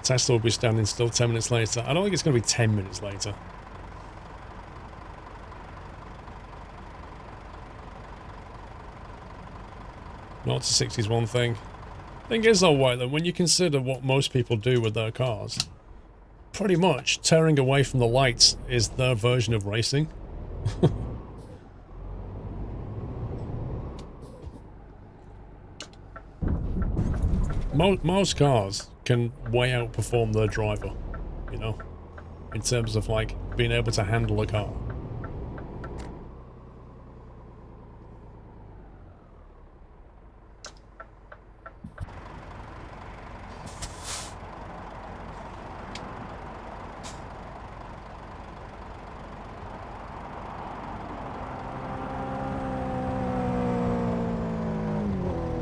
Tesla will be standing still 10 minutes later. I don't think it's going to be 10 minutes later. Not to 60 is one thing. Thing is though, White, that when you consider what most people do with their cars, pretty much tearing away from the lights is their version of racing. Most cars can way outperform their driver, you know, in terms of like being able to handle a car.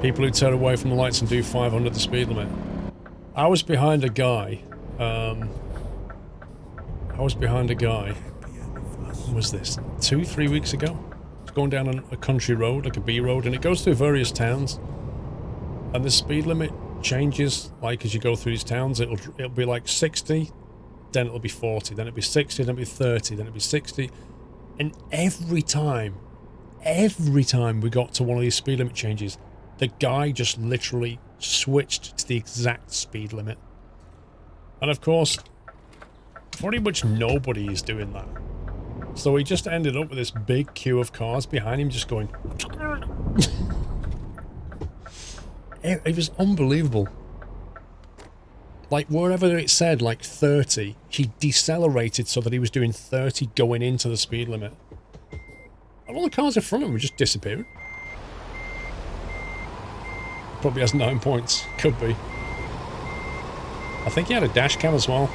People who turn away from the lights and do 500 the speed limit. I was behind a guy. When was this? 2-3 weeks ago? It's going down a country road, like a B road, and it goes through various towns. And the speed limit changes, like as you go through these towns. It'll be like 60, then it'll be 40, then it'll be 60, then it'll be 30, then it'll be 60. And every time we got to one of these speed limit changes, the guy just literally switched to the exact speed limit. And of course, pretty much nobody is doing that. So he just ended up with this big queue of cars behind him just going... It was unbelievable. Like, wherever it said, like, 30, he decelerated so that he was doing 30 going into the speed limit. And all the cars in front of him were just disappearing. Probably has 9 points. Could be. I think he had a dash cam as well.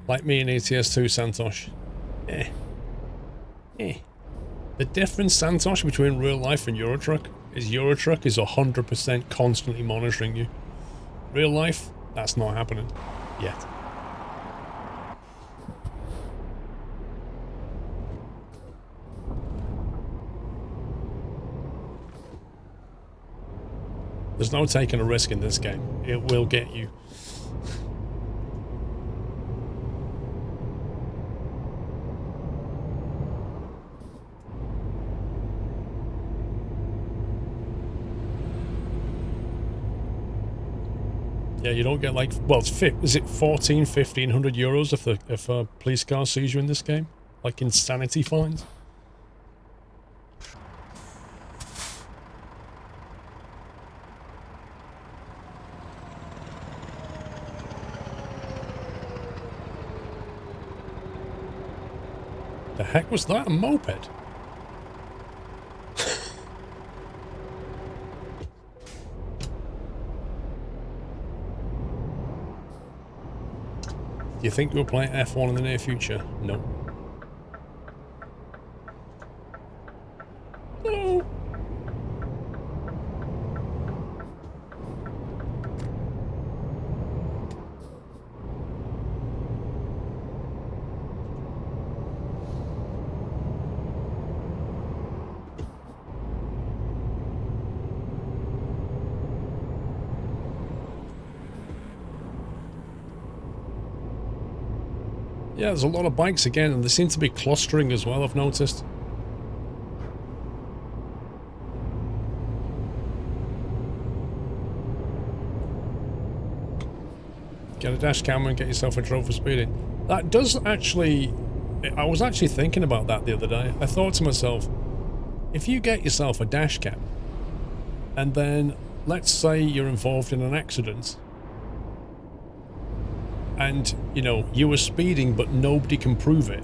Like me in ATS2, Santosh. The difference, Santosh, between real life and Eurotruck is Eurotruck is 100% constantly monitoring you. Real life, that's not happening yet. There's no taking a risk in this game. It will get you. Yeah, you don't get like, well, is it 1,500 euros if a police car sees you in this game? Like insanity fines? The heck was that? A moped? Do you think we'll play F1 in the near future? No. No. Yeah, there's a lot of bikes again, and they seem to be clustering as well, I've noticed. Get a dash cam and get yourself a trophy for speeding. That does actually... I was actually thinking about that the other day. I thought to myself, if you get yourself a dash cam, and then, let's say you're involved in an accident, and, you know, you were speeding but nobody can prove it,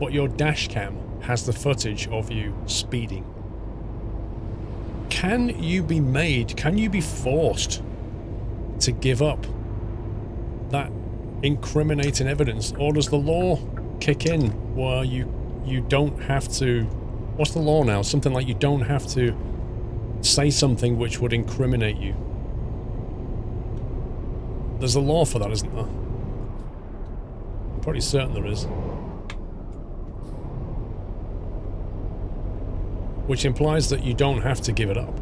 but your dash cam has the footage of you speeding. Can you be forced to give up that incriminating evidence? Or does the law kick in where you don't have to... What's the law now? Something like you don't have to say something which would incriminate you. There's a law for that, isn't there? I'm pretty certain there is. Which implies that you don't have to give it up.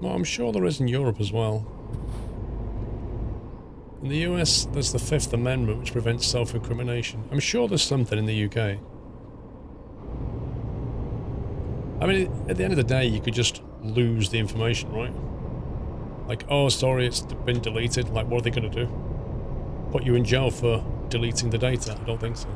Well, I'm sure there is in Europe as well. In the US, there's the Fifth Amendment, which prevents self-incrimination. I'm sure there's something in the UK. I mean, at the end of the day, you could just lose the information, right? Like, oh, sorry, it's been deleted. Like, what are they going to do? Put you in jail for deleting the data? I don't think so.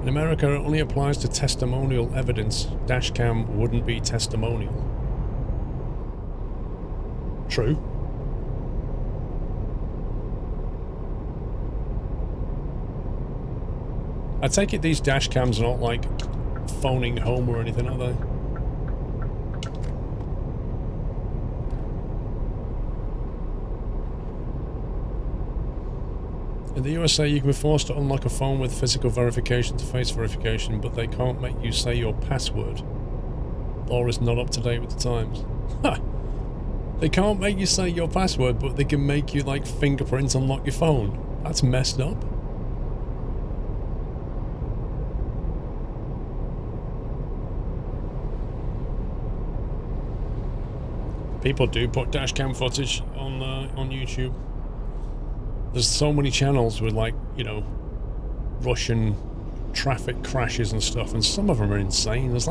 In America, it only applies to testimonial evidence. Dashcam wouldn't be testimonial. True. I take it these dash cams are not like phoning home or anything, are they? In the USA, you can be forced to unlock a phone with physical verification to face verification, but they can't make you say your password. Law is not up to date with the times. Ha! They can't make you say your password, but they can make you, like, fingerprint unlock your phone. That's messed up. People do put dashcam footage on YouTube. There's so many channels with, like, you know, Russian traffic crashes and stuff, and some of them are insane. There's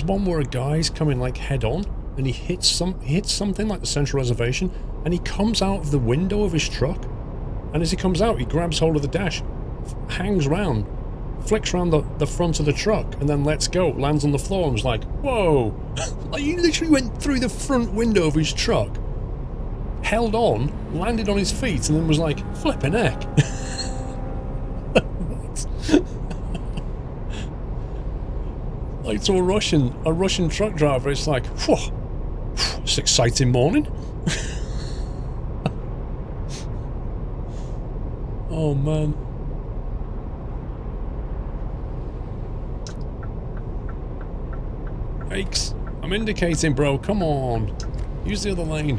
one where a guy's coming like head on, and he hits something like the Central Reservation, and he comes out of the window of his truck, and as he comes out, he grabs hold of the dash, hangs round, flicks around the front of the truck, and then lets go, lands on the floor, and was like, whoa! Like, he literally went through the front window of his truck, held on, landed on his feet, and then was like, flipping heck. What? Like, to a Russian truck driver, it's like, whew, it's an exciting morning. Oh man. Yikes. I'm indicating, bro, come on. Use the other lane.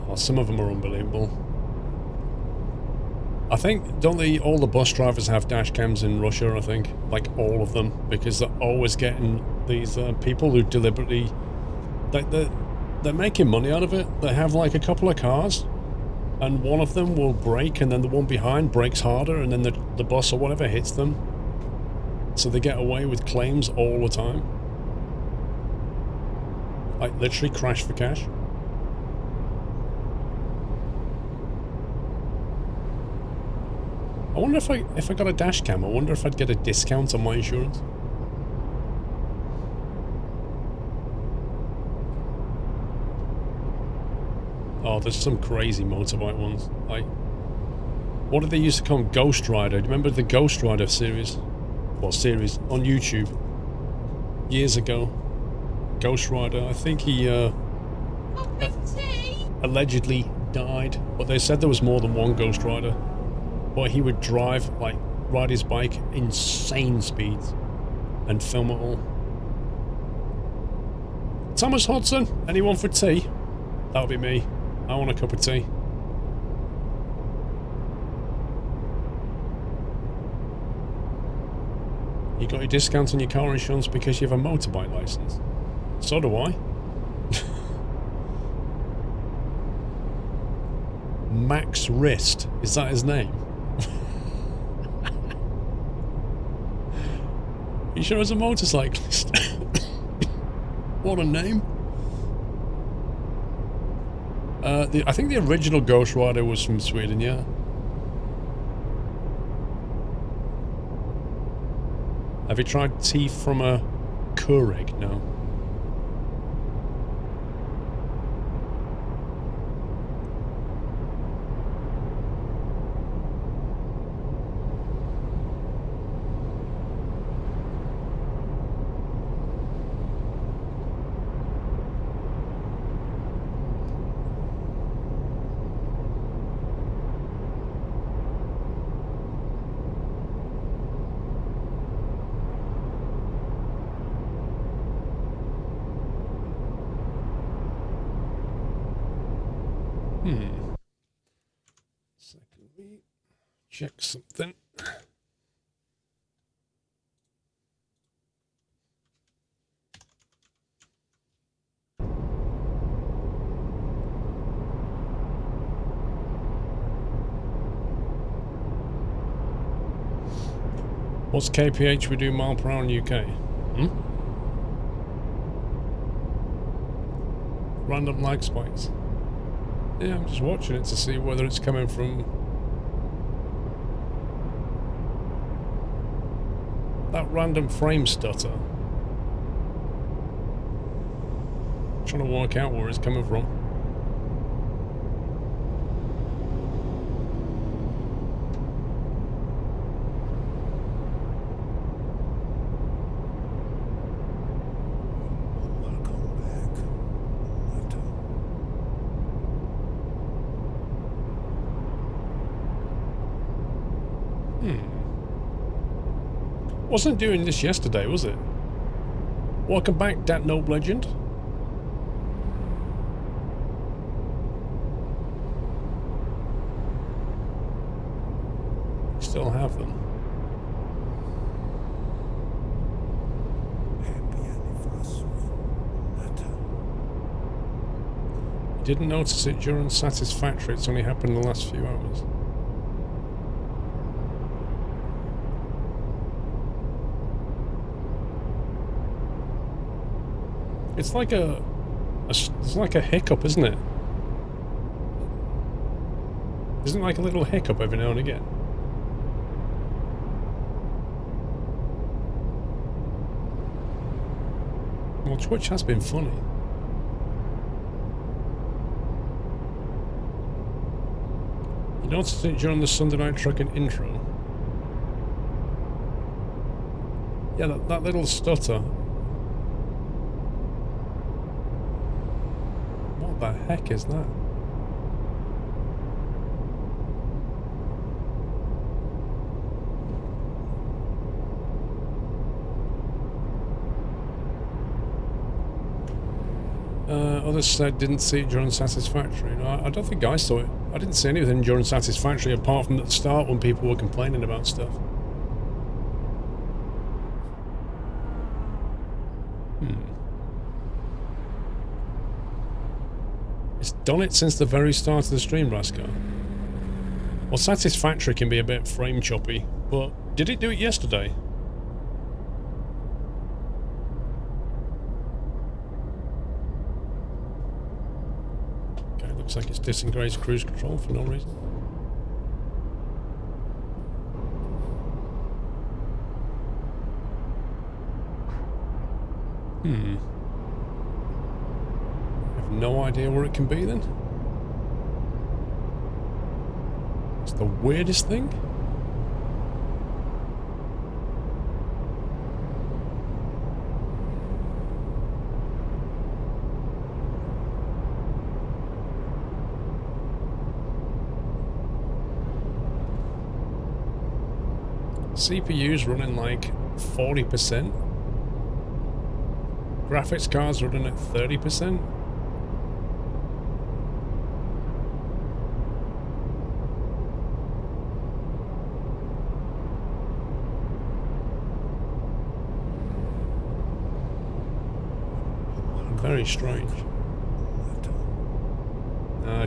Oh, some of them are unbelievable. I think, don't all the bus drivers have dash cams in Russia, I think? Like, all of them. Because they're always getting these people who deliberately... Like, they're making money out of it. They have, like, a couple of cars, and one of them will brake, and then the one behind brakes harder, and then the bus or whatever hits them. So they get away with claims all the time. Like, literally crash for cash. I wonder if I got a dash cam, I wonder if I'd get a discount on my insurance. Oh, there's some crazy motorbike ones. Like, what did they used to call them? Ghost Rider. Do you remember the Ghost Rider series? Well, series on YouTube. Years ago. Ghost Rider. I think he allegedly died, but they said there was more than one Ghost Rider. But he would drive, like, ride his bike insane speeds and film it all. Thomas Hodson, anyone for tea? That'll be me. I want a cup of tea. You got your discount on your car insurance because you have a motorbike license. So do I. Max Wrist, is that his name? He sure is a motorcyclist. What a name. I think the original Ghost Rider was from Sweden, yeah. Have you tried tea from a Keurig? No. Second, we check something. What's kph we do mile per hour in UK? Random lag spikes. Yeah, I'm just watching it to see whether it's coming from that random frame stutter. I'm trying to work out where it's coming from. Wasn't doing this yesterday, was it? Welcome back, Dat Noble Legend. Still have them. You didn't notice it during Satisfactory, it's only happened in the last few hours. It's like it's like a hiccup, isn't it? Isn't it like a little hiccup every now and again? Well, Twitch has been funny. You noticed it during the Sunday Night Trucking intro? Yeah, that little stutter. What the heck is that? Others said didn't see it during Satisfactory. No, I don't think I saw it. I didn't see anything during Satisfactory apart from at the start when people were complaining about stuff. It's done it since the very start of the stream, Rascar. Well, Satisfactory can be a bit frame choppy, but did it do it yesterday? Looks like it's disengaged cruise control for no reason. I have no idea where it can be then. It's the weirdest thing. CPU's running like 40%. Graphics cards running at 30%. Very strange.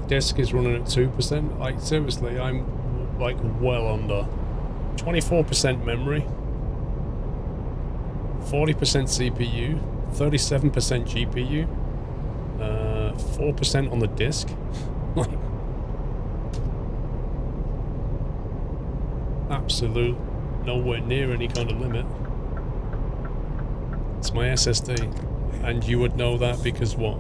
Disk is running at 2%. Like seriously, I'm like well under. 24% memory, 40% CPU, 37% GPU, 4% on the disk. Absolute nowhere near any kind of limit. It's my SSD, and you would know that because what?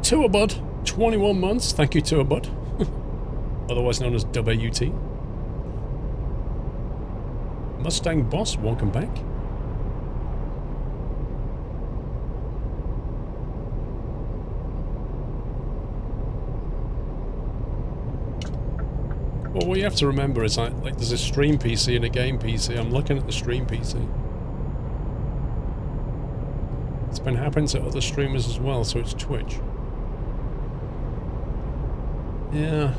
Tour-Bud, 21 months, thank you Tour-Bud. Otherwise known as WT. Mustang Boss, welcome back. Well, what you have to remember is like there's a stream PC and a game PC. I'm looking at the stream PC. It's been happening to other streamers as well, so it's Twitch. Yeah.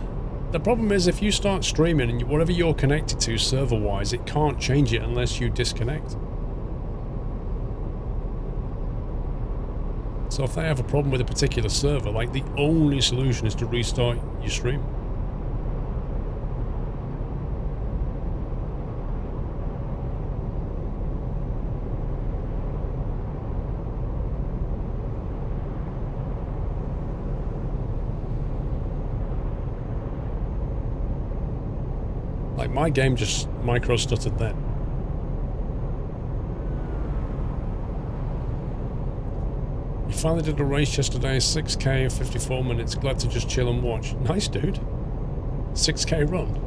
The problem is if you start streaming and whatever you're connected to server-wise, it can't change it unless you disconnect. So if they have a problem with a particular server, like the only solution is to restart your stream. Like my game just micro-stuttered then. You finally did a race yesterday, 6k in 54 minutes. Glad to just chill and watch. Nice, dude. 6k run.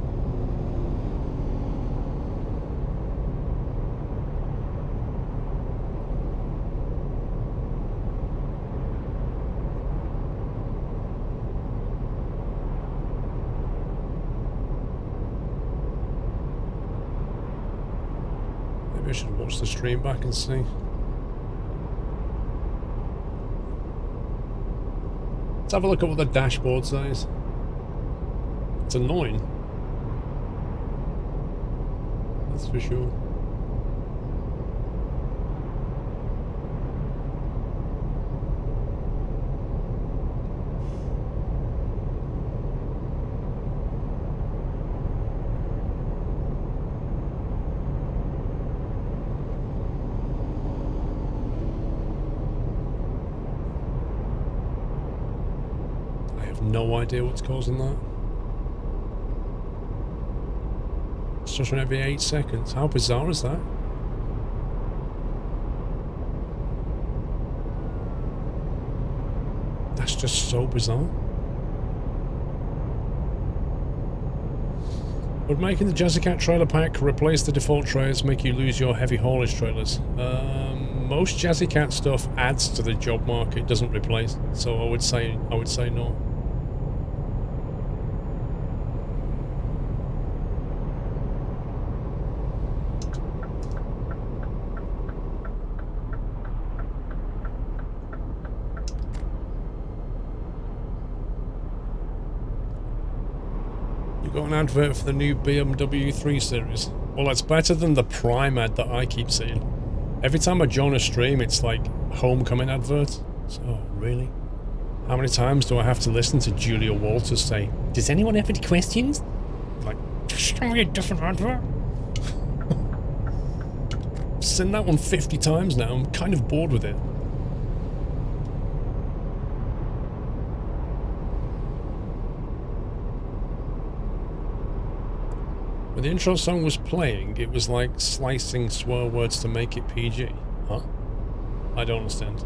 Maybe I should watch the stream back and see. Let's have a look at what the dashboard says. It's annoying. That's for sure. No idea what's causing that. It's just every 8 seconds. How bizarre is that? That's just so bizarre. Would making the Jazzy Cat trailer pack replace the default trailers make you lose your heavy haulage trailers? Most Jazzy Cat stuff adds to the job market, doesn't replace. So I would say no. Got an advert for the new BMW 3 Series. Well, that's better than the Prime ad that I keep seeing. Every time I join a stream, it's like homecoming adverts. So, really? How many times do I have to listen to Julia Walters say, "Does anyone have any questions?" Like, just show me a different advert. I've seen that one 50 times now. I'm kind of bored with it. When the intro song was playing, it was like slicing swear words to make it PG. Huh? I don't understand.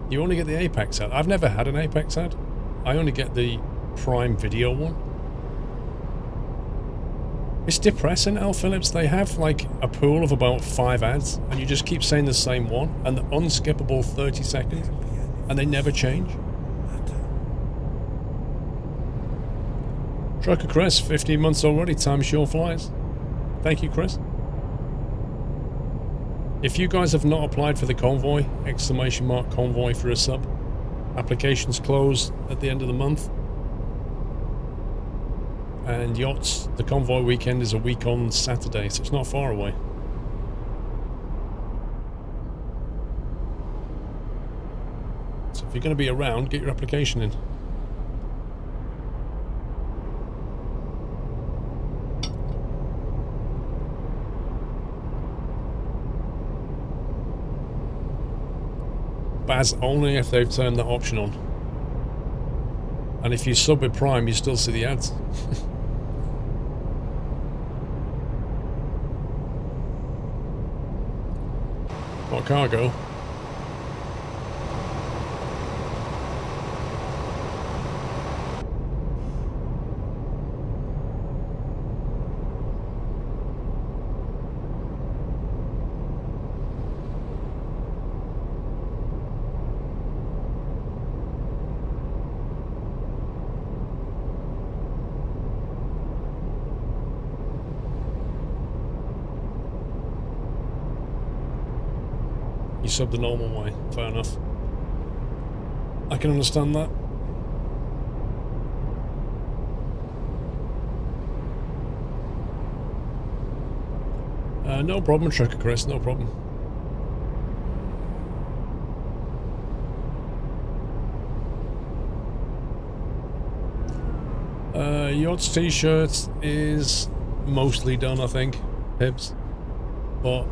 You only get the Apex ad. I've never had an Apex ad. I only get the Prime Video one. It's depressing, L. Phillips. They have like a pool of about 5 ads, and you just keep saying the same one, and the unskippable 30 seconds, and they never change. Trucker Chris, 15 months already, time sure flies. Thank you, Chris. If you guys have not applied for the convoy, !convoy for a sub. Applications close at the end of the month. And yachts, the convoy weekend is a week on Saturday, so it's not far away. So if you're going to be around, get your application in. Baz only if they've turned that option on. And if you sub with Prime, you still see the ads. What cargo? You sub the normal way. Fair enough. I can understand that. No problem, Trucker Chris, no problem. Yacht's t-shirt is mostly done, I think, Hibbs. But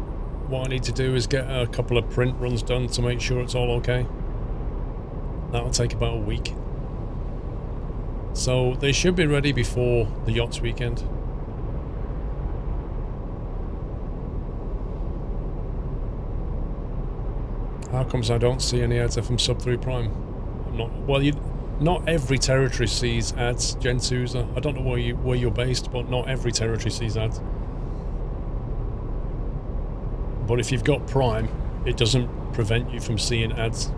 what I need to do is get a couple of print runs done to make sure it's all okay. That'll take about a week. So they should be ready before the Yachts weekend. How comes I don't see any ads if I'm sub 3 prime? I'm not. Well, not every territory sees ads, Gen 2s. I don't know where you're based, but not every territory sees ads. But if you've got Prime, it doesn't prevent you from seeing ads.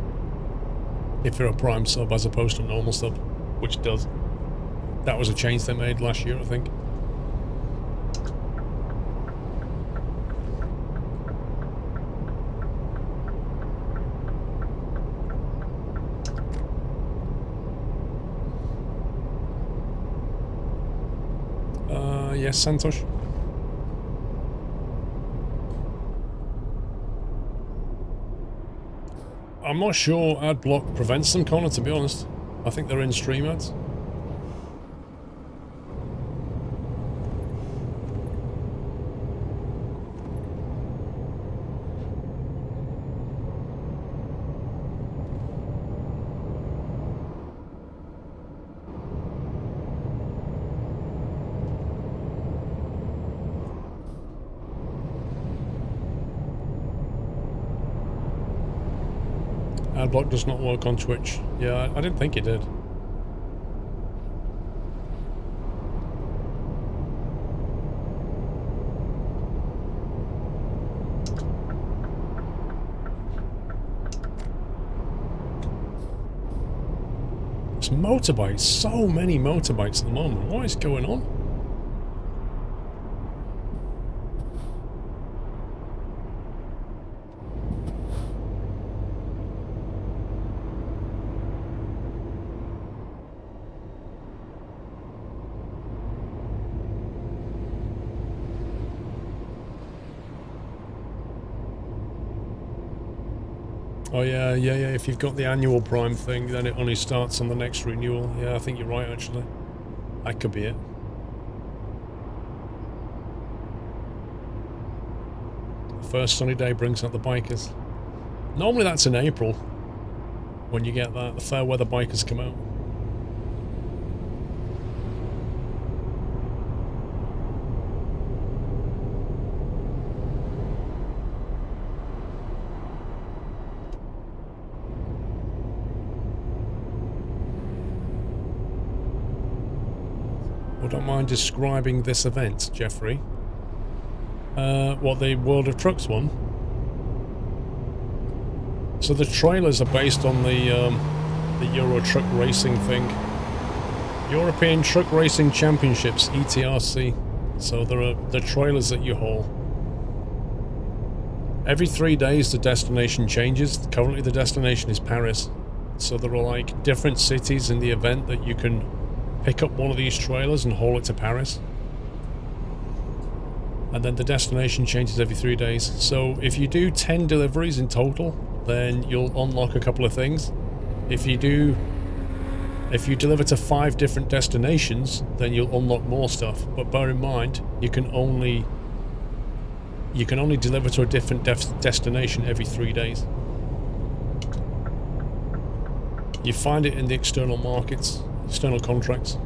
If you're a Prime sub as opposed to a normal sub, which does. That was a change they made last year, I think. Yes, Santosh. I'm not sure ad block prevents them, Connor, to be honest. I think they're in stream ads. Adblock does not work on Twitch. Yeah, I didn't think it did. It's motorbikes. So many motorbikes at the moment. What is going on? Oh yeah, if you've got the annual Prime thing, then it only starts on the next renewal. Yeah, I think you're right, actually. That could be it. The first sunny day brings out the bikers. Normally that's in April, when you get that. The fair weather bikers come out. I don't mind describing this event, Jeffrey. What, the World of Trucks one? So the trailers are based on the Euro Truck Racing thing. European Truck Racing Championships, ETRC. So there are the trailers that you haul. Every 3 days the destination changes. Currently the destination is Paris. So there are like different cities in the event that you can pick up one of these trailers and haul it to Paris. And then the destination changes every 3 days. So if you do 10 deliveries in total, then you'll unlock a couple of things. If you deliver to 5 different destinations, then you'll unlock more stuff. But bear in mind, you can only deliver to a different destination every 3 days. You find it in the external markets. External contracts.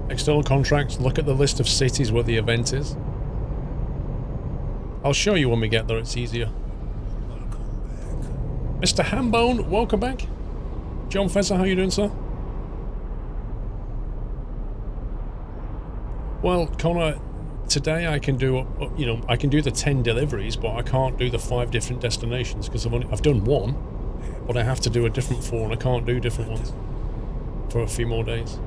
External contracts, look at the list of cities where the event is. I'll show you when we get there, it's easier. Mr. Hambone, welcome back. John Fezzer, how you doing, sir? Well, Connor, today I can do, I can do the 10 deliveries, but I can't do the 5 different destinations because I've done one, but I have to do a different 4, and I can't do different ones for a few more days.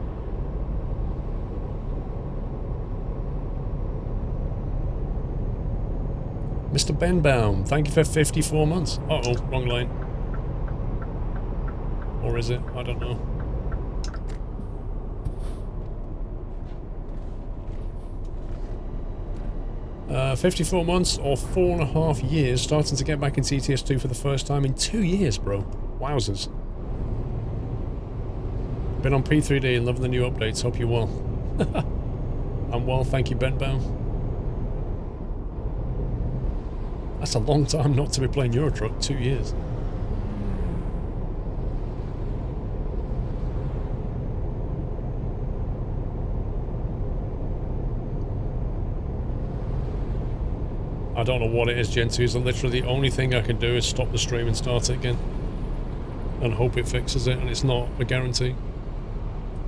Mr. Benbaum, thank you for 54 months. Uh-oh, wrong line. Or is it? I don't know. Uh, 54 months or 4.5 years, starting to get back into ETS2 for the first time in 2 years, bro. Wowzers. Been on P3D and loving the new updates. Hope you're well. I'm well, thank you, Benbaum. That's a long time not to be playing Euro Truck, 2 years. I don't know what it is, Gen 2, so literally the only thing I can do is stop the stream and start it again. And hope it fixes it, and it's not a guarantee.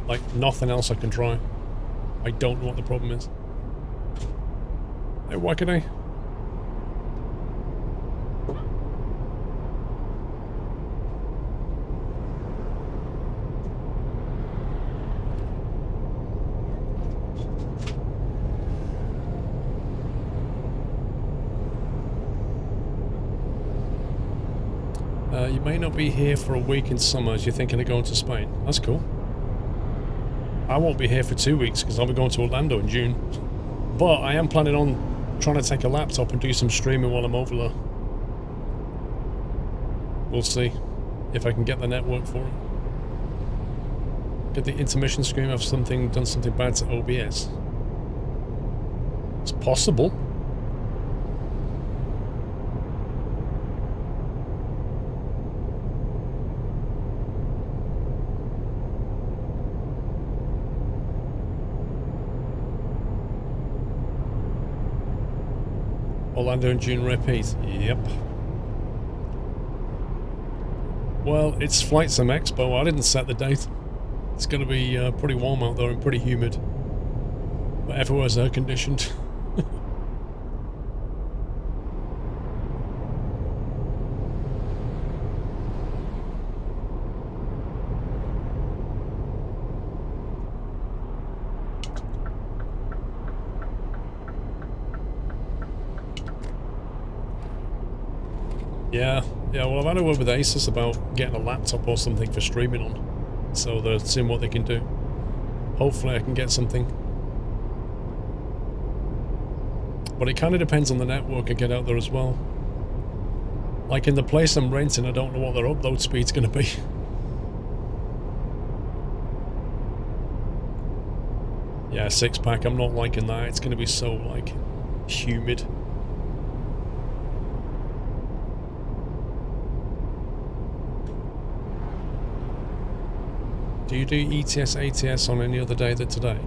Like, nothing else I can try. I don't know what the problem is. Hey, Wackaday. You may not be here for a week in summer as you're thinking of going to Spain. That's cool. I won't be here for 2 weeks because I'll be going to Orlando in June. But I am planning on trying to take a laptop and do some streaming while I'm over there. We'll see if I can get the network for it. Get the intermission screen of something, done something bad to OBS. It's possible. Orlando in June repeat. Yep. Well, it's Flight Sim Expo. I didn't set the date. It's going to be pretty warm out there and pretty humid. But everywhere's air conditioned. Yeah, well, I've had a word with Asus about getting a laptop or something for streaming on. So they're seeing what they can do. Hopefully I can get something. But it kind of depends on the network I get out there as well. Like in the place I'm renting, I don't know what their upload speed's going to be. Yeah, 6-pack, I'm not liking that. It's going to be so, like, humid. Do you do ETS, ATS on any other day than today?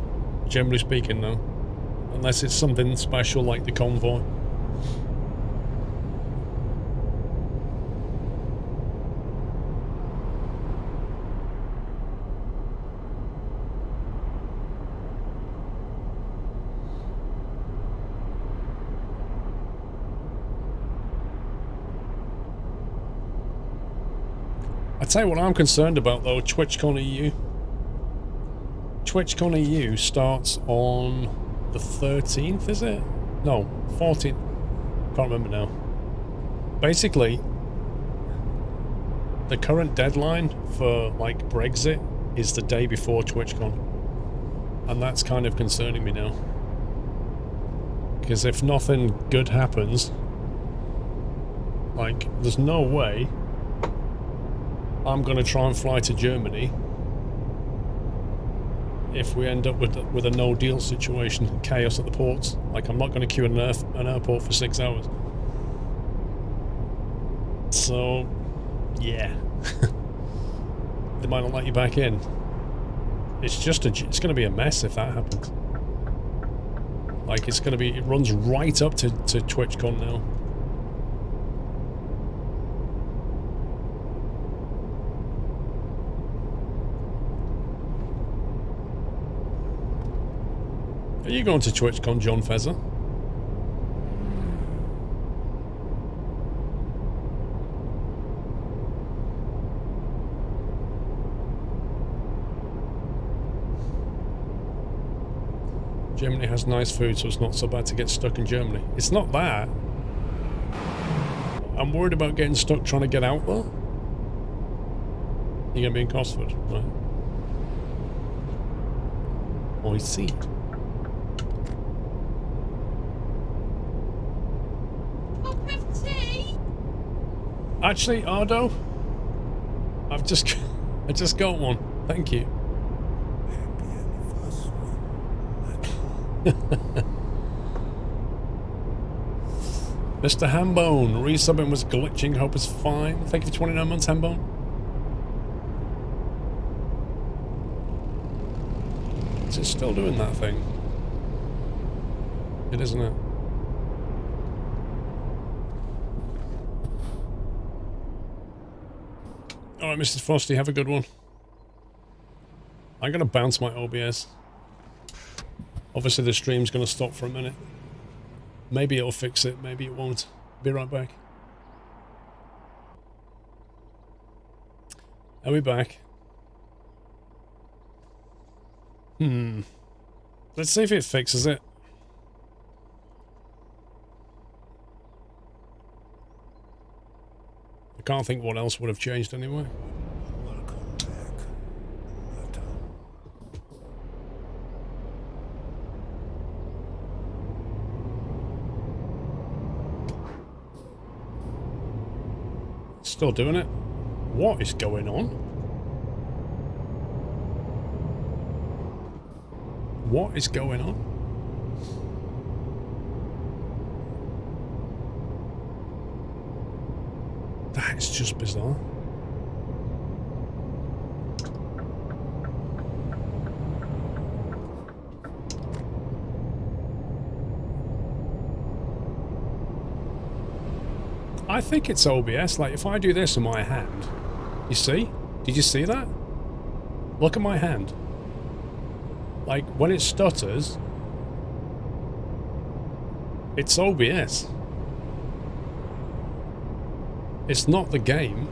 Generally speaking, no. Unless it's something special like the convoy. I tell you what I'm concerned about though, TwitchCon EU. TwitchCon EU starts on the 13th, is it? No, 14th. Can't remember now. Basically, the current deadline for like Brexit is the day before TwitchCon. And that's kind of concerning me now. Because if nothing good happens, like, there's no way I'm going to try and fly to Germany if we end up with a no-deal situation, chaos at the ports. Like, I'm not going to queue an airport for 6 hours. So, yeah. They might not let you back in. It's going to be a mess if that happens. Like, it runs right up to TwitchCon now. Are you going to TwitchCon, John Fezzer? Germany has nice food, so it's not so bad to get stuck in Germany. It's not that. I'm worried about getting stuck trying to get out though. You're gonna be in Cosford, right? Oh, I see. Actually, Ardo, I just got one. Thank you. Mr. Hambone, resubbing was glitching. Hope it's fine. Thank you for 29 months, Hambone. Is it still doing that thing? It isn't it? Alright, Mrs. Frosty, have a good one. I'm gonna bounce my OBS. Obviously the stream's gonna stop for a minute. Maybe it'll fix it, maybe it won't. Be right back. Are we back? Let's see if it fixes it. I can't think what else would have changed anyway. Still doing it? What is going on? What is going on? That is just bizarre. I think it's OBS. Like, if I do this in my hand, you see? Did you see that? Look at my hand. Like, when it stutters, it's OBS. It's not the game.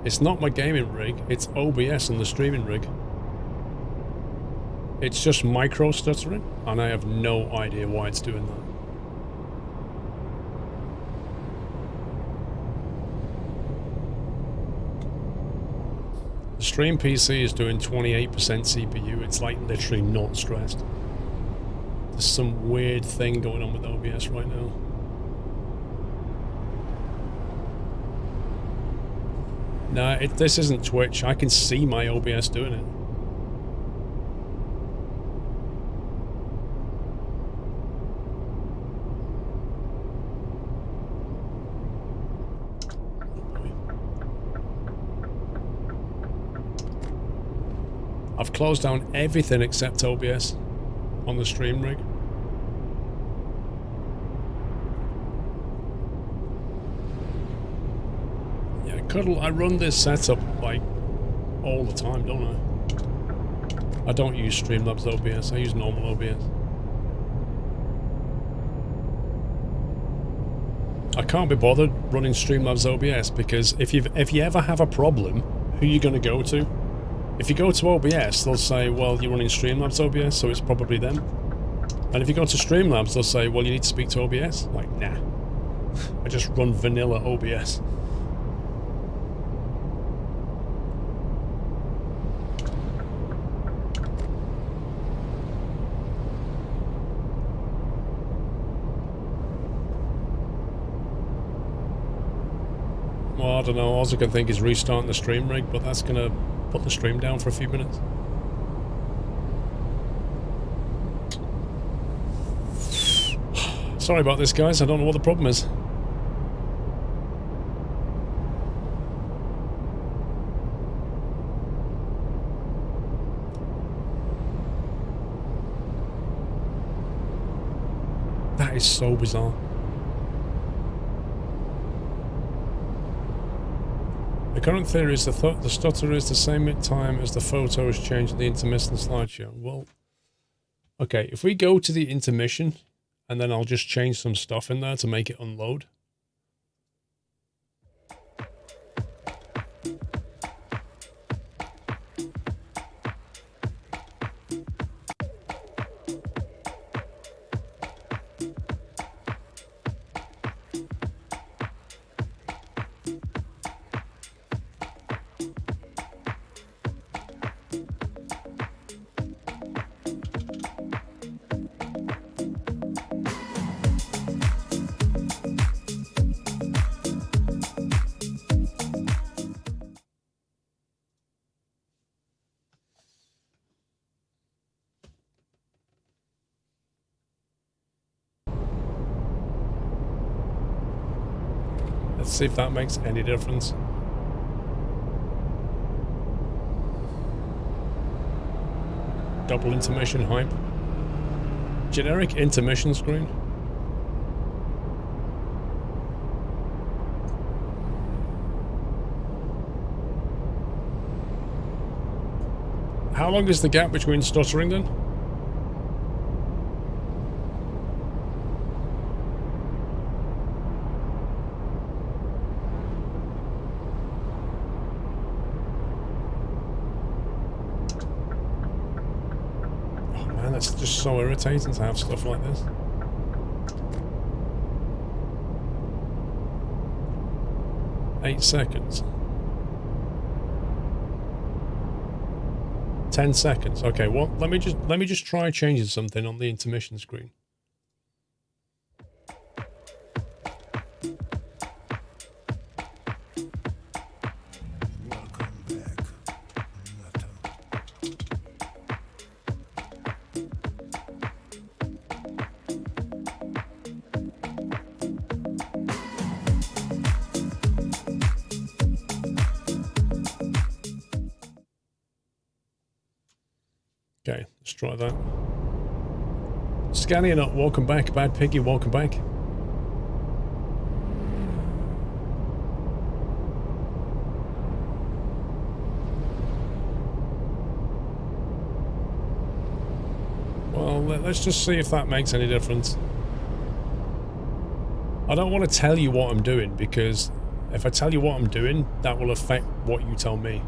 It's not my gaming rig. It's OBS on the streaming rig. It's just micro stuttering, and I have no idea why it's doing that. The stream PC is doing 28% CPU. It's like literally not stressed. There's some weird thing going on with OBS right now. No, this isn't Twitch. I can see my OBS doing it. I've closed down everything except OBS on the stream rig. Yeah, Cuddle, I run this setup like all the time, don't I? I don't use Streamlabs OBS, I use normal OBS. I can't be bothered running Streamlabs OBS because if you ever have a problem, who are you going to go to? If you go to OBS, they'll say, well, you're running Streamlabs OBS, so it's probably them. And if you go to Streamlabs, they'll say, well, you need to speak to OBS. Like, nah. I just run vanilla OBS. Well, I don't know. All I can think is restarting the stream rig, but that's going to put the stream down for a few minutes. Sorry about this, guys. I don't know what the problem is. That is so bizarre. The current theory is the stutter is the same time as the photos change in the intermission slideshow. Well, okay, if we go to the intermission, and then I'll just change some stuff in there to make it unload. Let's see if that makes any difference. Double intermission hype. Generic intermission screen. How long is the gap between stuttering then? Oh man, that's just so irritating to have stuff like this. Eight seconds. 10 seconds. Okay, well, let me just try changing something on the intermission screen. Okay, let's try that. Scanning up, welcome back. Bad Piggy, welcome back. Well, let's just see if that makes any difference. I don't want to tell you what I'm doing, because if I tell you what I'm doing, that will affect what you tell me.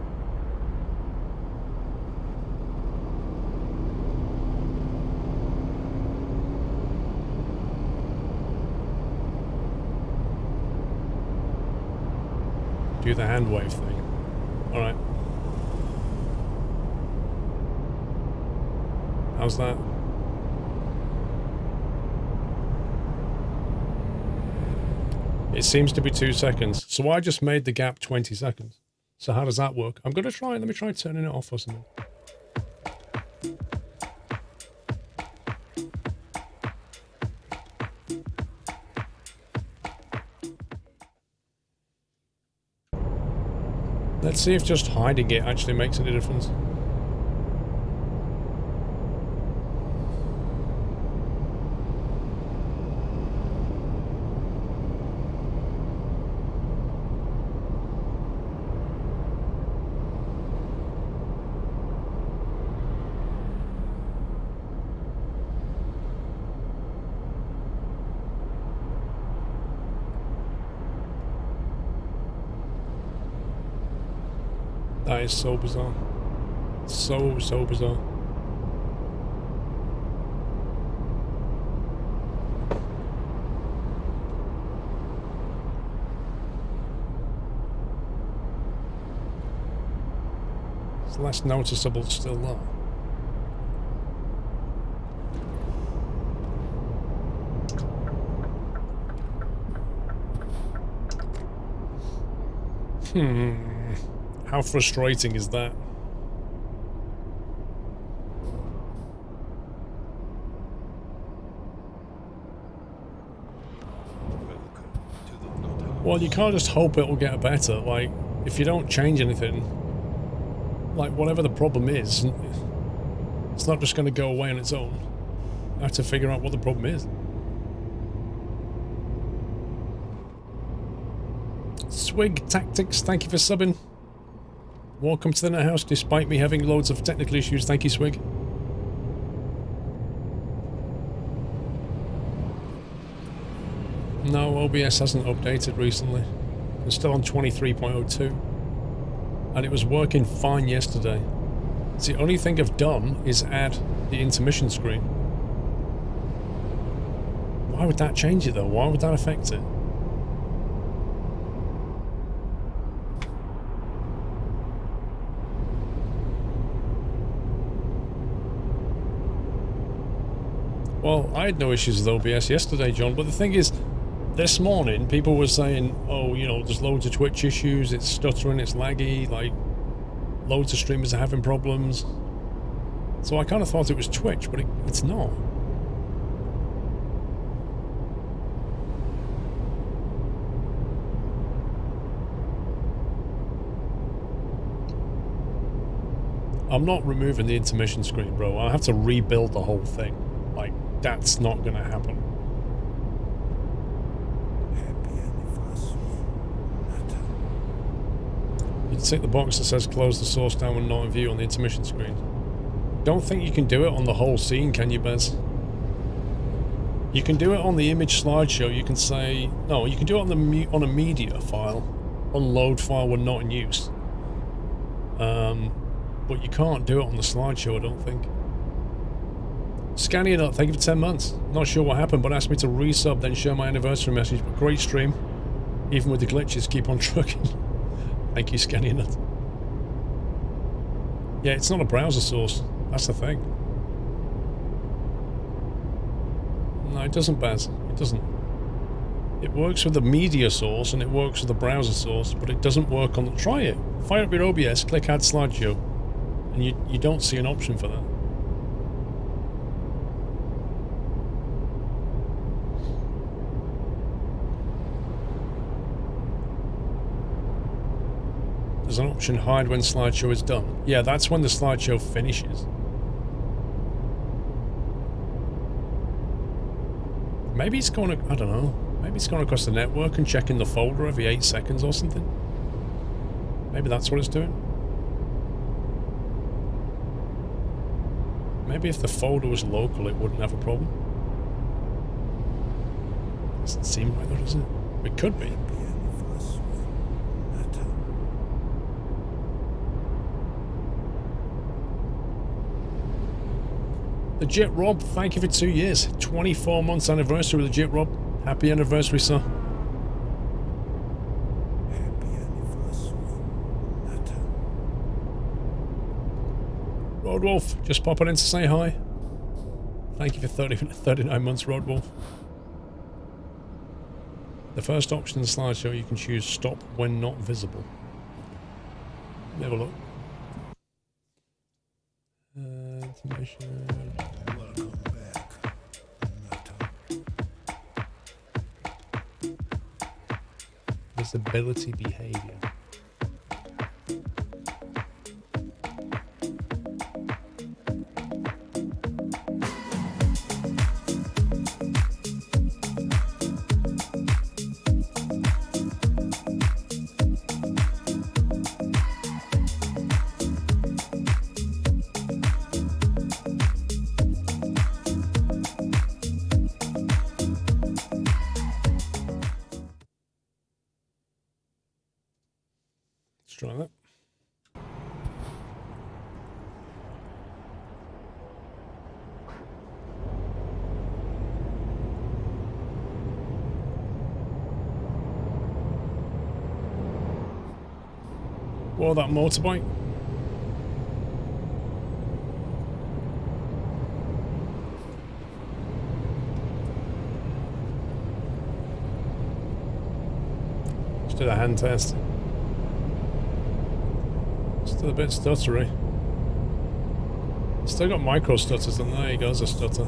Do the hand wave thing. Alright. How's that? It seems to be 2 seconds. So I just made the gap 20 seconds. So how does that work? I'm going to try, let me try turning it off or something. Let's see if just hiding it actually makes any difference. That is so bizarre. So bizarre. It's less noticeable still though. How frustrating is that? Well, you can't just hope it will get better. Like, if you don't change anything, like, whatever the problem is, it's not just going to go away on its own. I have to figure out what the problem is. Swig Tactics, thank you for subbing. Welcome to the Net House, despite me having loads of technical issues. Thank you, Swig. No, OBS hasn't updated recently. It's still on 23.02. And it was working fine yesterday. So the only thing I've done is add the intermission screen. Why would that change it though? Why would that affect it? Well, I had no issues with OBS yesterday, John, but the thing is, this morning, people were saying, oh, you know, there's loads of Twitch issues, it's stuttering, it's laggy, like, loads of streamers are having problems. So I kind of thought it was Twitch, but it's not. I'm not removing the intermission screen, bro. I have to rebuild the whole thing. Like, that's not gonna happen. You tick the box that says close the source down when not in view on the intermission screen. Don't think you can do it on the whole scene, can you, Bez? You can do it on the image slideshow. You can say... No, you can do it on a media file. On load file when not in use. But you can't do it on the slideshow, I don't think. Scanning up, thank you for 10 months. Not sure what happened, but asked me to resub, then share my anniversary message. But great stream. Even with the glitches, keep on trucking. Thank you, Scanning Nut. Yeah, it's not a browser source. That's the thing. No, it doesn't, Baz. It doesn't. It works with the media source and it works with the browser source, but it doesn't work on the... Try it. Fire up your OBS, click Add Slideshow, and you don't see an option for that. There's an option, hide when slideshow is done. Yeah, that's when the slideshow finishes. Maybe it's going to... I don't know. Maybe it's going across the network and checking the folder every 8 seconds or something. Maybe that's what it's doing. Maybe if the folder was local, it wouldn't have a problem. Doesn't seem right though, does it? It could be. Legit Rob, thank you for 2 years. 24 months anniversary with Legit Rob. Happy anniversary, sir. Roadwolf, just popping in to say hi. Thank you for 39 months, Roadwolf. The first option in the slideshow, you can choose stop when not visible. Let me have a look. Information. Welcome back. Visibility behavior. Let's try that. Whoa, that motorbike. Let's do the hand test. Still a bit stuttery. Still got micro stutters, and there he goes, a stutter.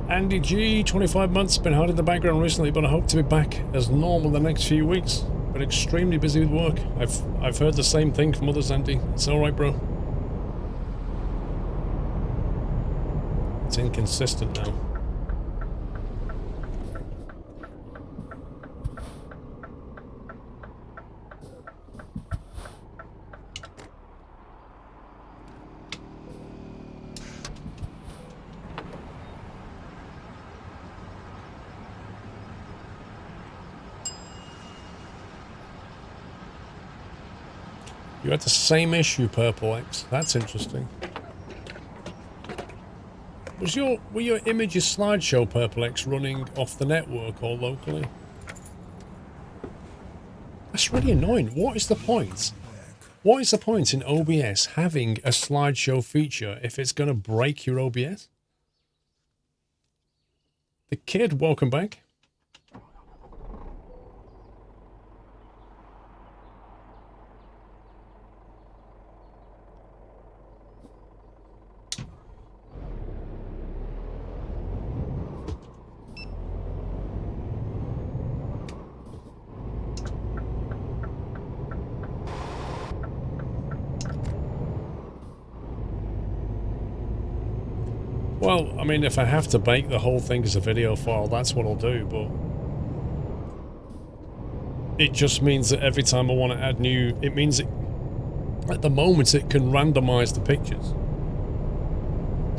Andy G, 25 months, been hard in the background recently, but I hope to be back as normal the next few weeks. Been extremely busy with work. I've heard the same thing from others, Andy. It's alright, bro. It's inconsistent now. You had the same issue, Purple X. That's interesting. Were your images slideshow, Purple X, running off the network or locally? That's really annoying. What is the point? What is the point in OBS having a slideshow feature if it's going to break your OBS? The Kid, welcome back. Well, I mean, if I have to bake the whole thing as a video file, that's what I'll do, but it just means that every time I want to add new, it means it, at the moment it can randomize the pictures.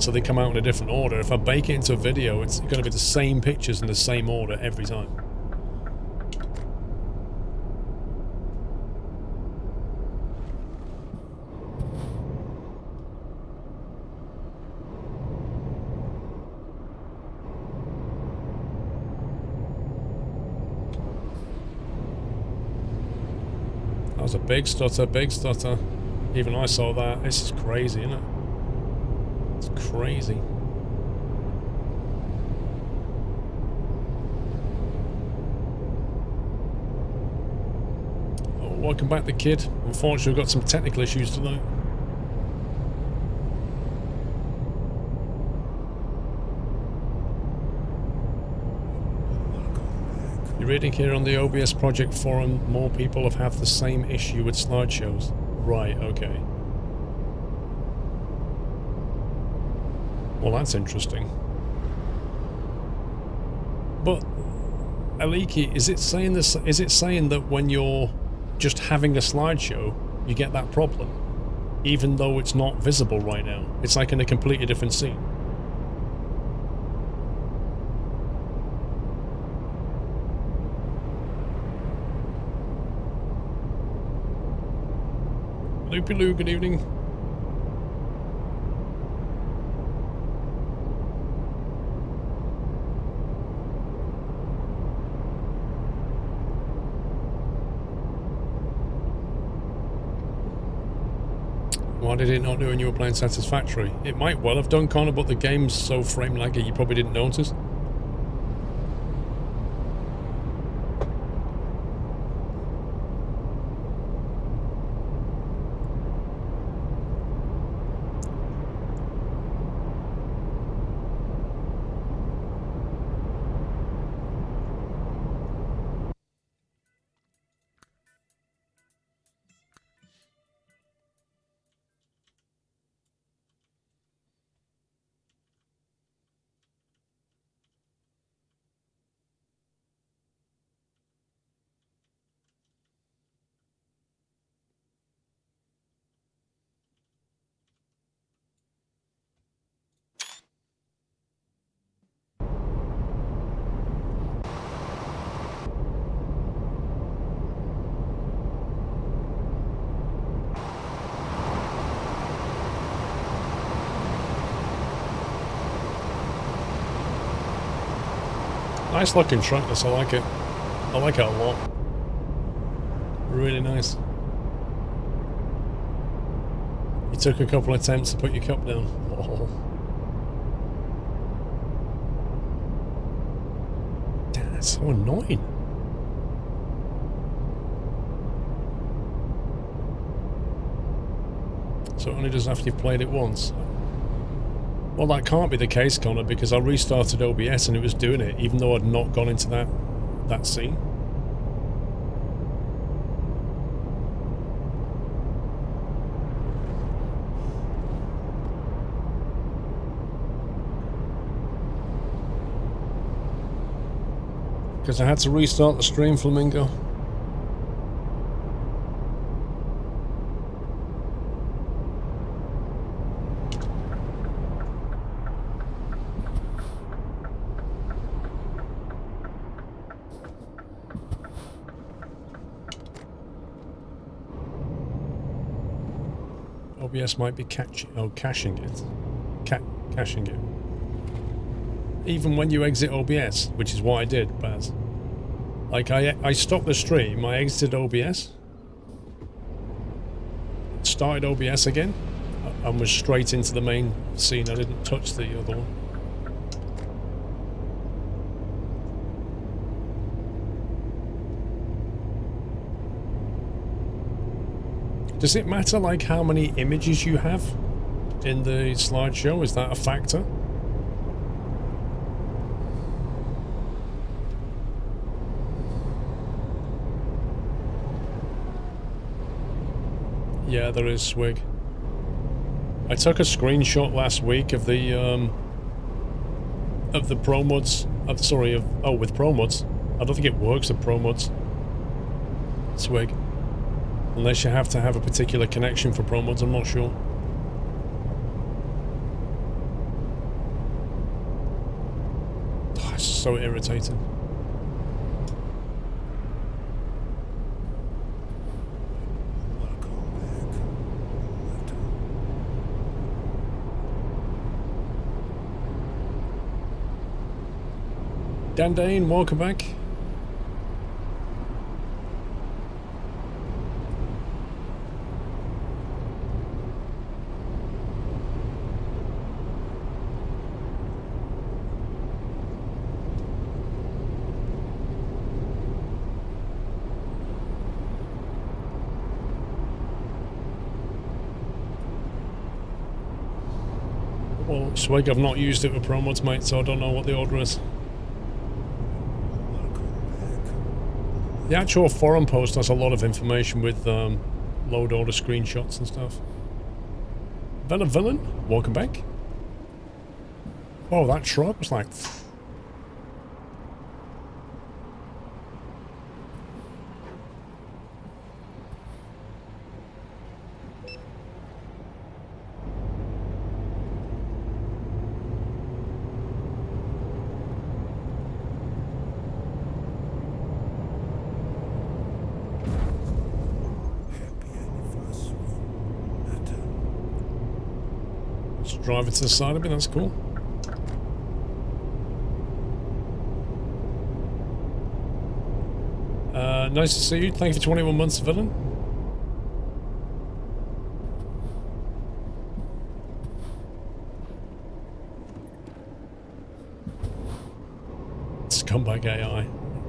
So they come out in a different order. If I bake it into a video, it's going to be the same pictures in the same order every time. That was a big stutter, big stutter. Even I saw that. This is crazy, isn't it? It's crazy. Oh, welcome back, the kid. Unfortunately, we've got some technical issues tonight. You're reading here on the OBS project forum, more people have had the same issue with slideshows. Right, okay. Well, that's interesting. But Aliki, is it saying this? Is it saying that when you're just having a slideshow, you get that problem, even though it's not visible right now? It's like in a completely different scene. Loopy Loo, good evening. Why did it not do when you were playing Satisfactory? It might well have done, Connor, but the game's so frame laggy you probably didn't notice. Nice looking truck, this, I like it. I like it a lot. Really nice. You took a couple attempts to put your cup down. Oh. Damn, that's so annoying. So it only does after you've played it once. Well, that can't be the case, Connor, because I restarted OBS and it was doing it, even though I'd not gone into that scene. Because I had to restart the stream, Flamingo. OBS might be caching it. Caching it. Even when you exit OBS, which is what I did, Baz. Like, I stopped the stream, I exited OBS, started OBS again, and was straight into the main scene. I didn't touch the other one. Does it matter, like, how many images you have in the slideshow? Is that a factor? Yeah, there is, Swig. I took a screenshot last week of the of the Pro mods. With Pro mods. I don't think it works with Pro mods. Swig. Unless you have to have a particular connection for Pro mods, I'm not sure. Oh, it's so irritating. Dan Dane, welcome back. Well, Swig, I've not used it with Pro mods, mate, so I don't know what the order is. The actual forum post has a lot of information with load order screenshots and stuff. Villa Villain, welcome back. Oh, that truck was like... Drive it to the side of me, that's cool. Nice to see you. Thank you for 21 months, Villain. Scumbag AI,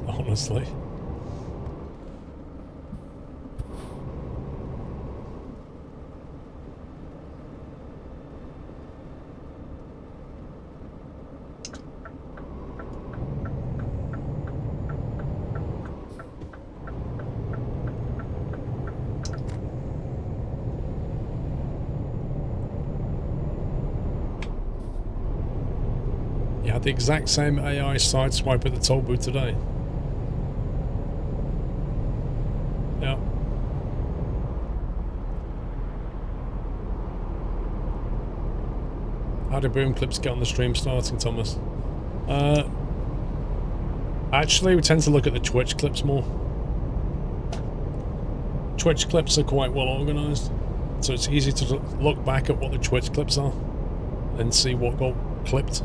honestly. The exact same AI sideswipe at the toll booth today. Yeah. How do boom clips get on the stream starting, Thomas? Actually, we tend to look at the Twitch clips more. Twitch clips are quite well organized, so it's easy to look back at what the Twitch clips are and see what got clipped.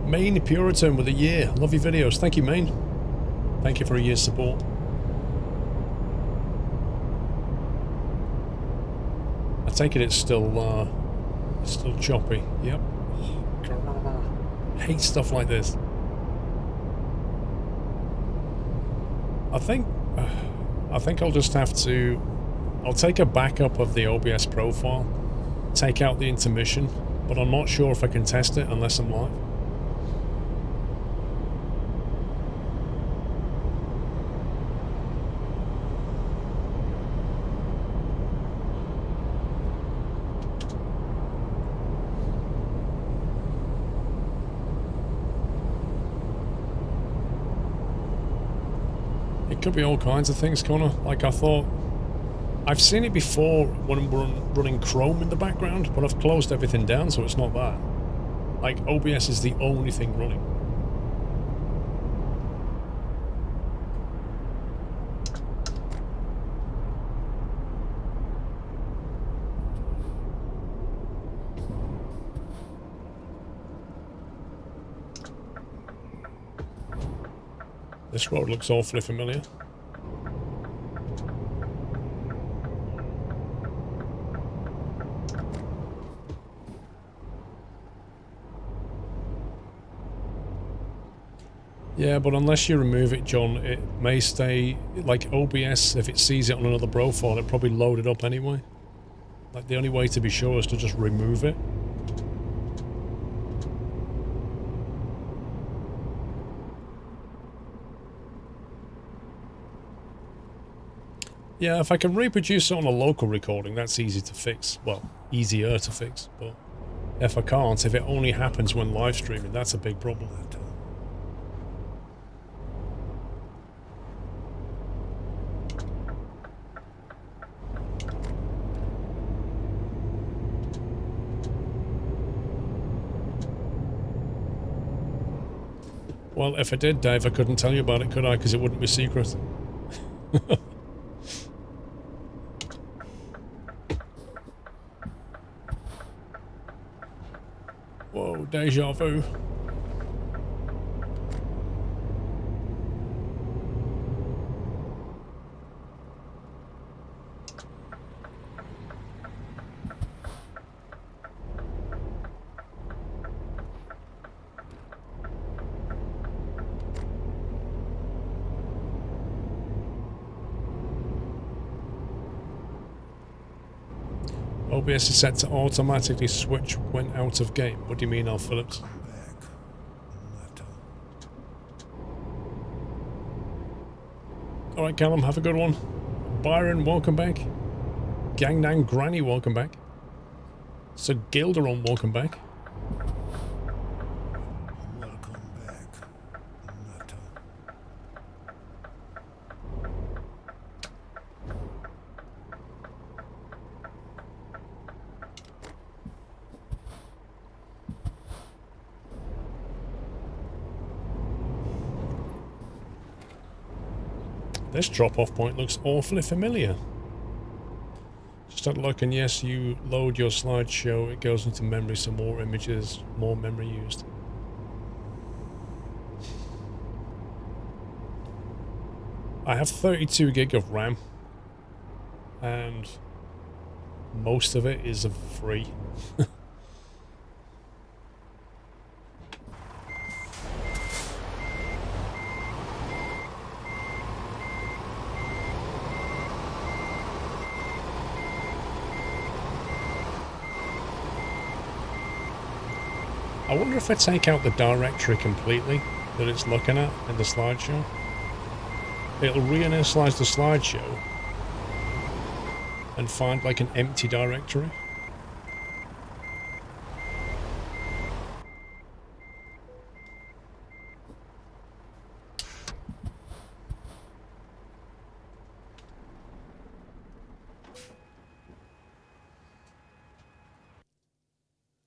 Main Puritan with a year. Love your videos. Thank you, Main. Thank you for a year's support. I take it it's still choppy. Yep. Hate stuff like this. I think I'll just have to... I'll take a backup of the OBS profile, take out the intermission, but I'm not sure if I can test it unless I'm live. Could be all kinds of things, Connor. Like, I thought... I've seen it before when I'm running Chrome in the background, but I've closed everything down, so it's not that. Like, OBS is the only thing running. This road looks awfully familiar. Yeah, but unless you remove it, John, it may stay... Like OBS, if it sees it on another profile, it probably load it up anyway. Like, the only way to be sure is to just remove it. Yeah, if I can reproduce it on a local recording, that's easy to fix. Well, easier to fix, but if I can't, if it only happens when live streaming, that's a big problem. Well, if I did, Dave, I couldn't tell you about it, could I? Because it wouldn't be secret. Whoa, deja vu. OBS is set to automatically switch when out of game. What do you mean, Al Phillips? Alright, Callum, have a good one. Byron, welcome back. Gangnam Granny, welcome back. Sir Gilderon, welcome back. Welcome back, Nata. This drop-off point looks awfully familiar. Just had a look, and yes, you load your slideshow, it goes into memory, so more images, more memory used. I have 32 gig of RAM, and most of it is free. I wonder if I take out the directory completely that it's looking at in the slideshow. It'll reinitialize the slideshow and find like an empty directory.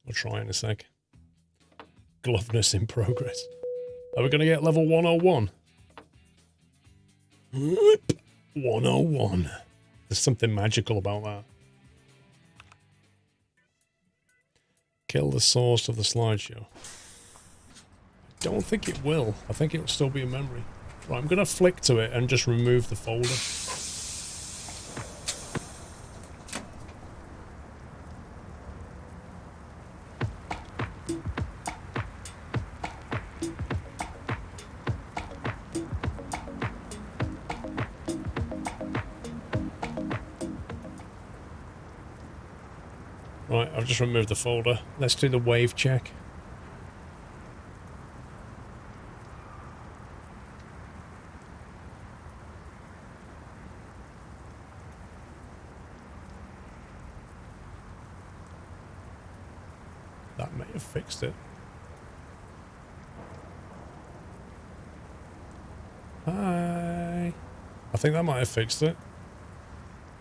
We'll try in a sec. Gloveness in progress. Are we going to get level 101? 101. There's something magical about that. Kill the source of the slideshow. I don't think it will. I think it'll still be in memory. Right, I'm going to flick to it and just remove the folder. Right, I've just removed the folder. Let's do the wave check. That may have fixed it. Hi. I think that might have fixed it.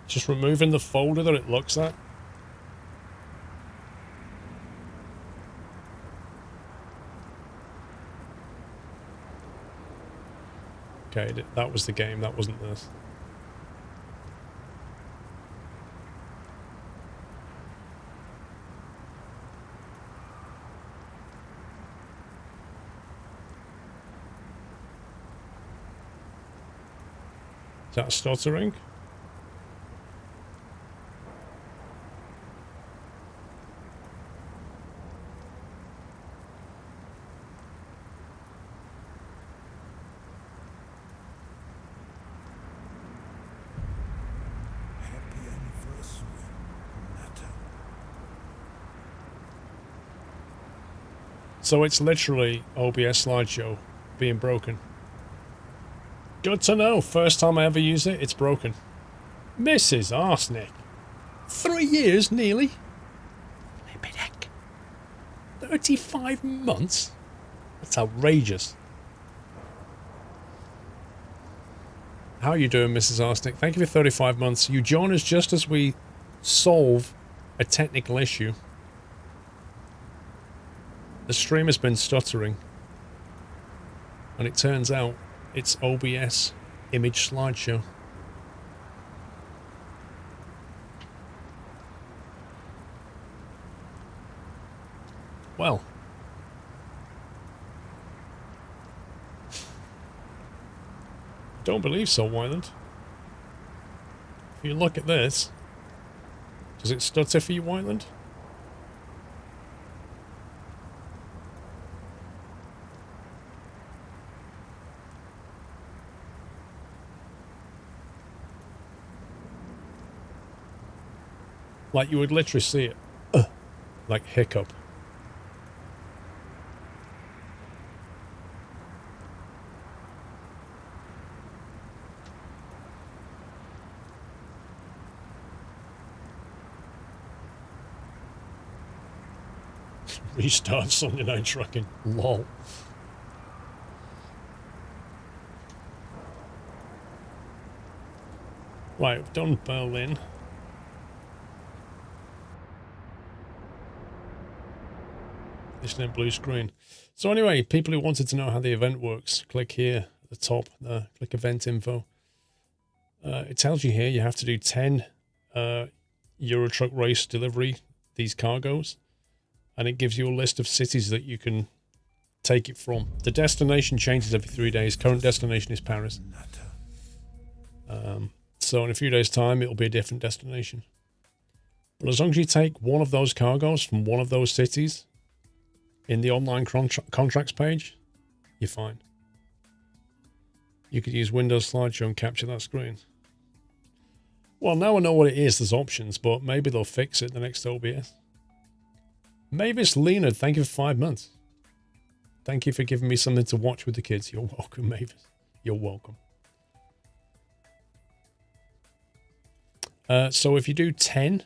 Just removing the folder that it looks at. Okay, that was the game, that wasn't this. Is that stuttering? Happy anniversary, Nata. So it's literally OBS slideshow being broken. Good to know. First time I ever use it, it's broken. Mrs. Arsenic. 3 years, nearly. Flippin' heck. 35 months? That's outrageous. How are you doing, Mrs. Arsenic? Thank you for 35 months. You join us just as we solve a technical issue. The stream has been stuttering. And it turns out it's OBS image slideshow. Well. Don't believe so, Wyland. If you look at this, does it stutter for you, Wyland? Like you would literally see it, like hiccup. Restart Sunday night trucking. Lol. Right, we've done Berlin. Disney blue screen. So anyway, people who wanted to know how the event works, click here at the top, click event info. It tells you here you have to do 10 Euro Truck race delivery, these cargoes. And it gives you a list of cities that you can take it from. The destination changes every 3 days. Current destination is Paris. So in a few days' time, it'll be a different destination. But as long as you take one of those cargoes from one of those cities in the online contracts page, you're fine. You could use Windows Slideshow and capture that screen. Well, now I know what it is. There's options, but maybe they'll fix it in the next OBS. Mavis Leonard, thank you for 5 months. Thank you for giving me something to watch with the kids. You're welcome, Mavis. You're welcome. So if you do 10,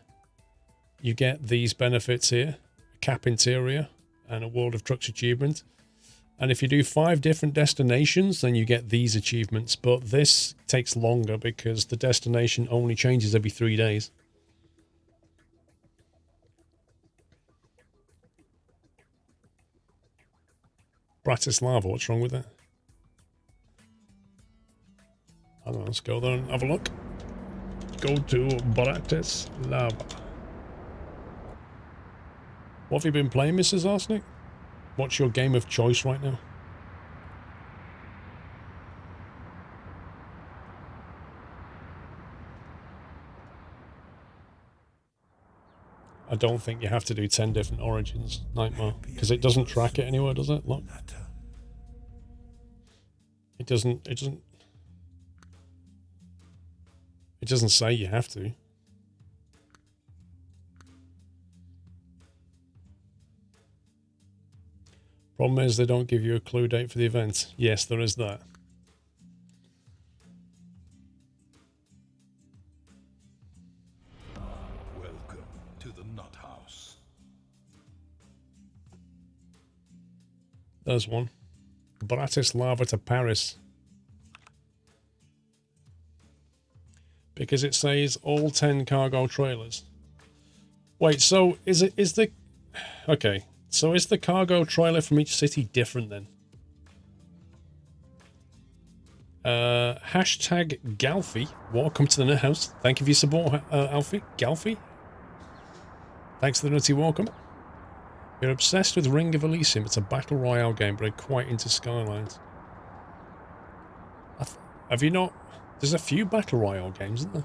you get these benefits here. A cap interior and a World of Trucks achievement. And if you do 5 different destinations, then you get these achievements. But this takes longer because the destination only changes every 3 days. Bratislava, what's wrong with that? I don't know, let's go there and have a look. Go to Bratislava. What have you been playing, Mrs. Arsenic? What's your game of choice right now? I don't think you have to do 10 different origins, Nightmare, because it doesn't track it anywhere, does it? Look. It doesn't say you have to. Problem is they don't give you a clue date for the event. Yes, there is that. Welcome to the Nut House. There's one. Bratislava to Paris. Because it says all 10 cargo trailers. Wait, so is the okay, so is the cargo trailer from each city different then? Hashtag Galfy. Welcome to the Nut House. Thank you for your support, Alfie. Galfy. Thanks for the nutty welcome. You're obsessed with Ring of Elysium. It's a battle royale game, but I'm quite into Skylines. Have you not? There's a few battle royale games, isn't there?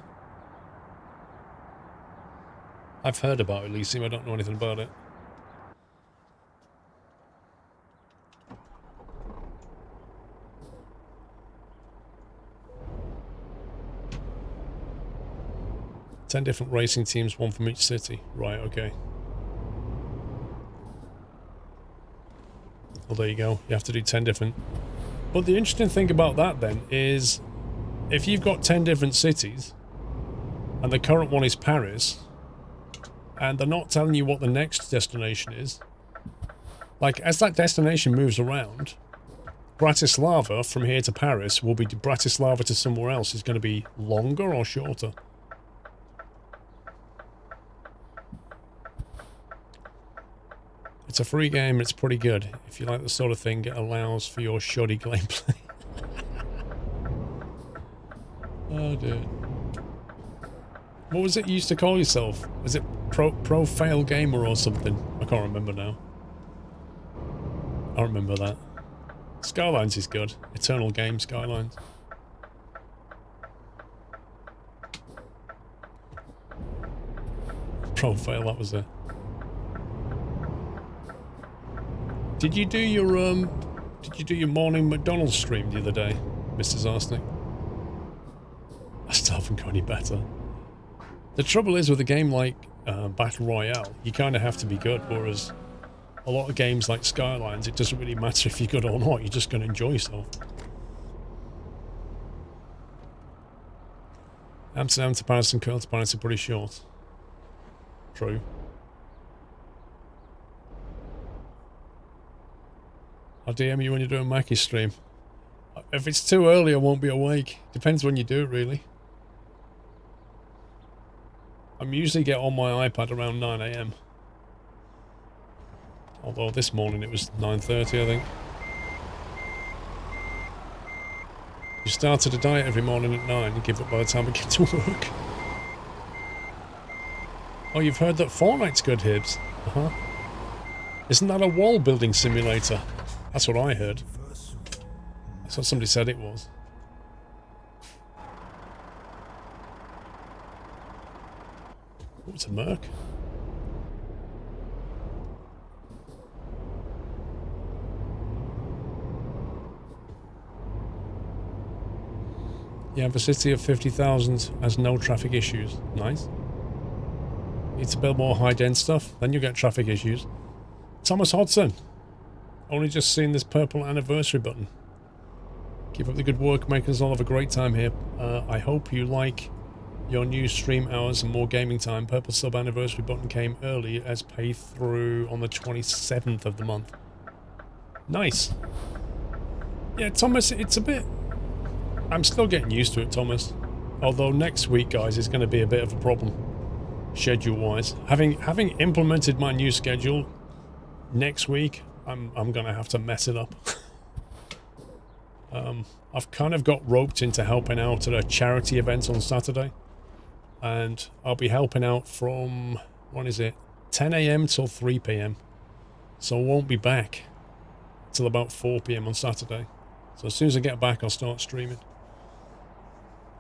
I've heard about Elysium. I don't know anything about it. Ten different racing teams, one from each city. Right, okay. Well, there you go. You have to do 10 different. But the interesting thing about that then is if you've got 10 different cities, and the current one is Paris, and they're not telling you what the next destination is. Like, as that destination moves around, Bratislava from here to Paris will be Bratislava to somewhere else is going to be longer or shorter. It's a free game, it's pretty good. If you like the sort of thing it allows for your shoddy gameplay. Oh dear. What was it you used to call yourself? Was it pro fail gamer or something? I can't remember now. I remember that. Skylines is good. Eternal game Skylines. Pro fail, that was it. Did you do your morning McDonald's stream the other day, Mr. Zarsnick? I still haven't got any better. The trouble is with a game like Battle Royale, you kind of have to be good, whereas a lot of games like Skylines, it doesn't really matter if you're good or not, you're just going to enjoy yourself. Amsterdam to Paris and Köln to Paris are pretty short. True. I'll DM you when you're doing Mackie's stream. If it's too early, I won't be awake. Depends when you do it, really. I usually get on my iPad around 9 AM. Although this morning it was 9:30, I think. You started a diet every morning at 9 and give up by the time I get to work. Oh, you've heard that Fortnite's good, Hibbs? Uh-huh. Isn't that a wall building simulator? That's what I heard. That's what somebody said it was. Oh, it's a Merc. Yeah, the city of 50,000 has no traffic issues. Nice. Need to build more high-dense stuff, then you get traffic issues. Thomas Hodson. Only just seen this purple anniversary button. Keep up the good work, making us all have a great time here. I hope you like your new stream hours and more gaming time. Purple sub anniversary button came early as pay through on the 27th of the month. Nice. Yeah, Thomas, it's a bit... I'm still getting used to it, Thomas. Although next week, guys, is going to be a bit of a problem, schedule-wise. Having implemented my new schedule, next week, I'm going to have to mess it up. I've kind of got roped into helping out at a charity event on Saturday. And I'll be helping out from, what is it, 10 AM till 3 PM. So I won't be back till about 4 PM on Saturday. So as soon as I get back, I'll start streaming.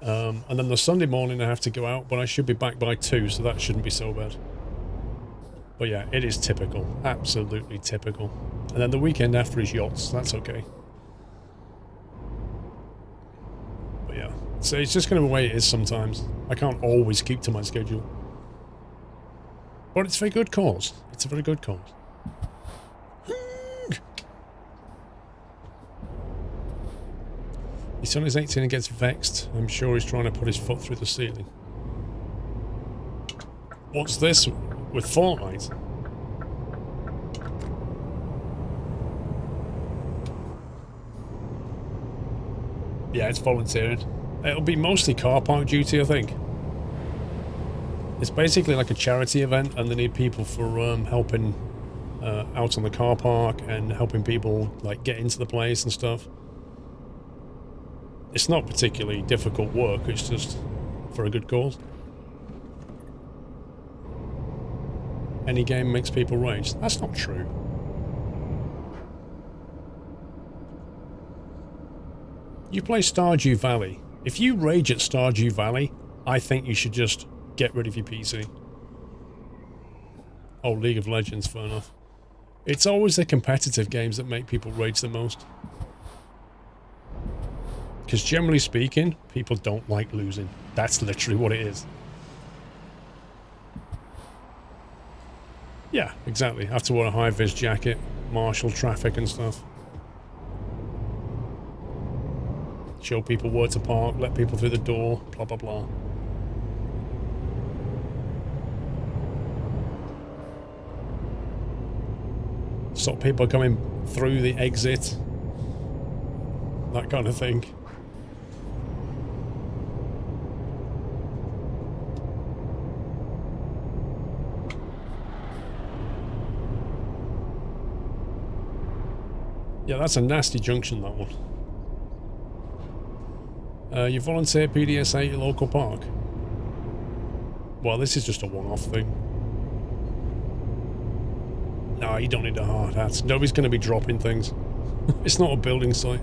And then the Sunday morning I have to go out, but I should be back by 2, so that shouldn't be so bad. But yeah, it is typical. Absolutely typical. And then the weekend after is yachts. That's okay. But yeah. So it's just going to be the way it is sometimes. I can't always keep to my schedule. But it's a very good cause. It's a very good cause. His son is 18 and gets vexed. I'm sure he's trying to put his foot through the ceiling. What's this with Fortnite? Yeah, it's volunteering. It'll be mostly car park duty, I think. It's basically like a charity event, and they need people for helping out on the car park and helping people like get into the place and stuff. It's not particularly difficult work, it's just for a good cause. Any game makes people rage. That's not true. You play Stardew Valley. If you rage at Stardew Valley, I think you should just get rid of your PC. Oh, League of Legends, fair enough. It's always the competitive games that make people rage the most. Because generally speaking, people don't like losing. That's literally what it is. Yeah, exactly. Have to wear a high-vis jacket, marshal traffic and stuff. Show people where to park, let people through the door, blah blah blah. Stop people coming through the exit. That kind of thing. Yeah, that's a nasty junction, that one. You volunteer PDSA at your local park? Well, this is just a one-off thing. No, you don't need a hard hat. Nobody's going to be dropping things. It's not a building site.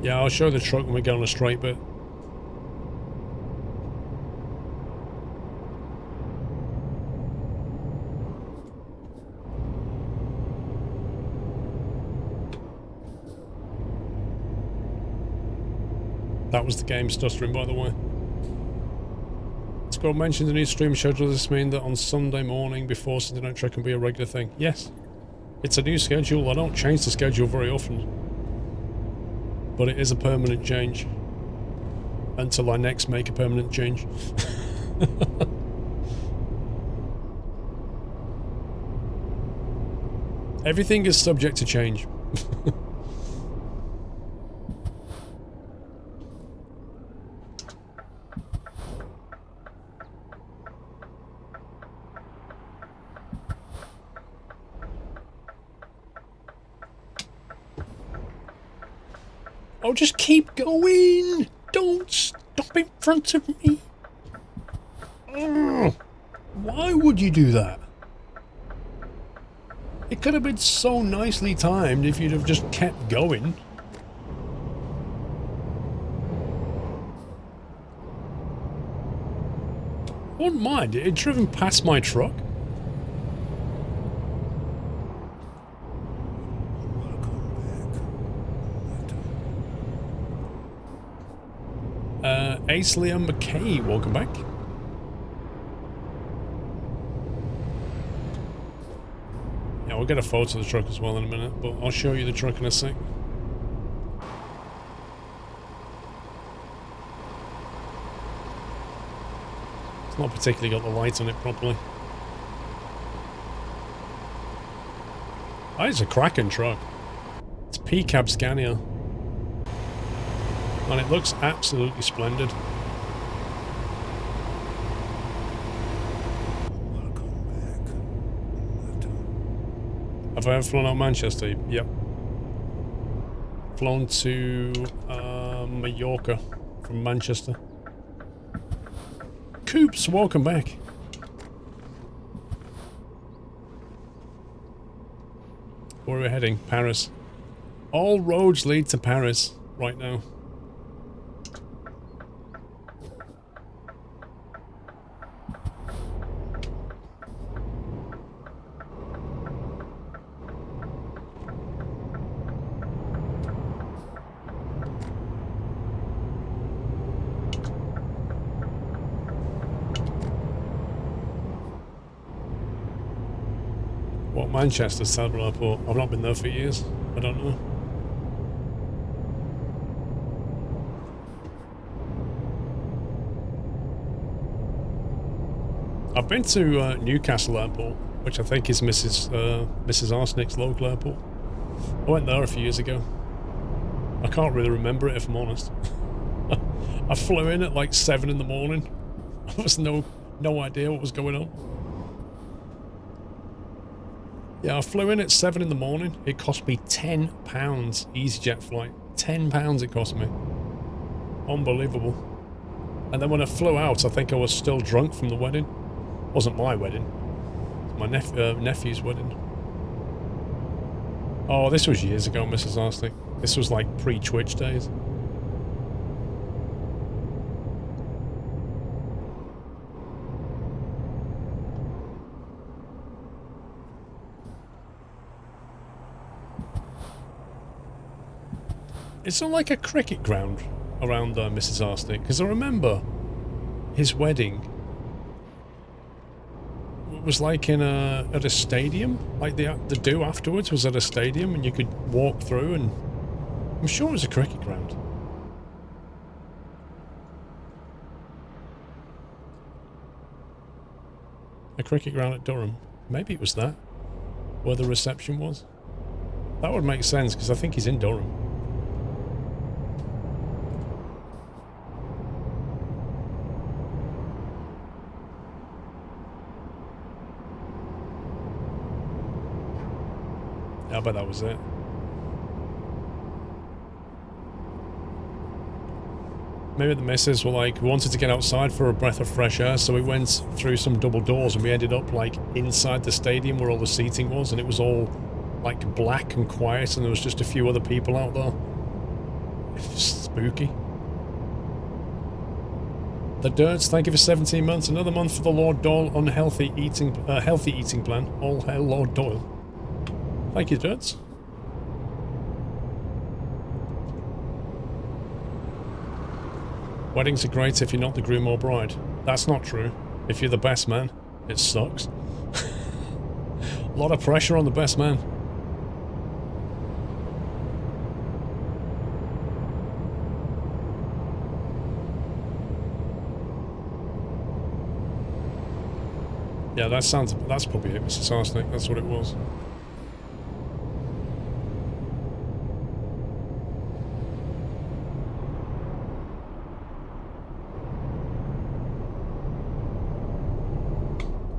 Yeah, I'll show the truck when we get on a straight bit. That was the game stuttering, by the way. Squirrel mentioned the new stream schedule. Does this mean that on Sunday morning before Sunday Night Trek can be a regular thing? Yes. It's a new schedule. I don't change the schedule very often. But it is a permanent change. Until I next make a permanent change. Everything is subject to change. Oh, just keep going! Don't stop in front of me! Ugh. Why would you do that? It could have been so nicely timed if you'd have just kept going. I wouldn't mind. It had driven past my truck. Aisley and McKay, welcome back. Yeah, we'll get a photo of the truck as well in a minute, but I'll show you the truck in a sec. It's not particularly got the light on it properly. Oh, it's a cracking truck. It's P-Cab Scania. And it looks absolutely splendid. Have I ever flown out of Manchester? Yep. Flown to Mallorca from Manchester. Coops, welcome back. Where are we heading? Paris. All roads lead to Paris right now. Manchester Saddle Airport. I've not been there for years. I don't know. I've been to Newcastle Airport, which I think is Mrs. Arsenic's local airport. I went there a few years ago. I can't really remember it, if I'm honest. I flew in at like 7 in the morning. There was no idea what was going on. Yeah, I flew in at 7 in the morning. It cost me £10 EasyJet flight. £10 it cost me. Unbelievable. And then when I flew out, I think I was still drunk from the wedding. It wasn't my wedding. It was my nephew's wedding. Oh, this was years ago, Mrs. Arsenic. This was like pre-Twitch days. It's not like a cricket ground around Mrs. Arsenic, because I remember his wedding was like in at a stadium. Like the do afterwards was at a stadium, and you could walk through, and I'm sure it was a cricket ground. A cricket ground at Durham. Maybe it was that, where the reception was. That would make sense, because I think he's in Durham. I bet that was it. Maybe the missus were like, we wanted to get outside for a breath of fresh air, so we went through some double doors and we ended up like inside the stadium where all the seating was, and it was all like black and quiet, and there was just a few other people out there. It's spooky. The Dirts, thank you for 17 months. Another month for the Lord Doyle unhealthy eating healthy eating plan. All hail Lord Doyle. Thank you, Dirts. Weddings are great if you're not the groom or bride. That's not true. If you're the best man, it sucks. A lot of pressure on the best man. Yeah, that's probably it, Mrs. Arsenic. That's what it was.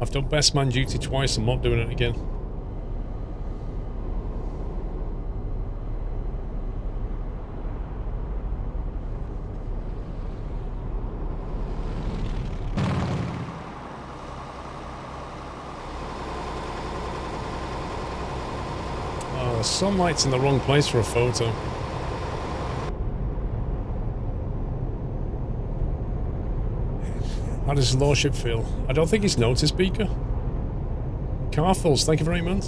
I've done best man duty twice, I'm not doing it again. Oh, the sunlight's in the wrong place for a photo. How does his lordship feel? I don't think he's noticed, Beaker. Carfuls, thank you very much.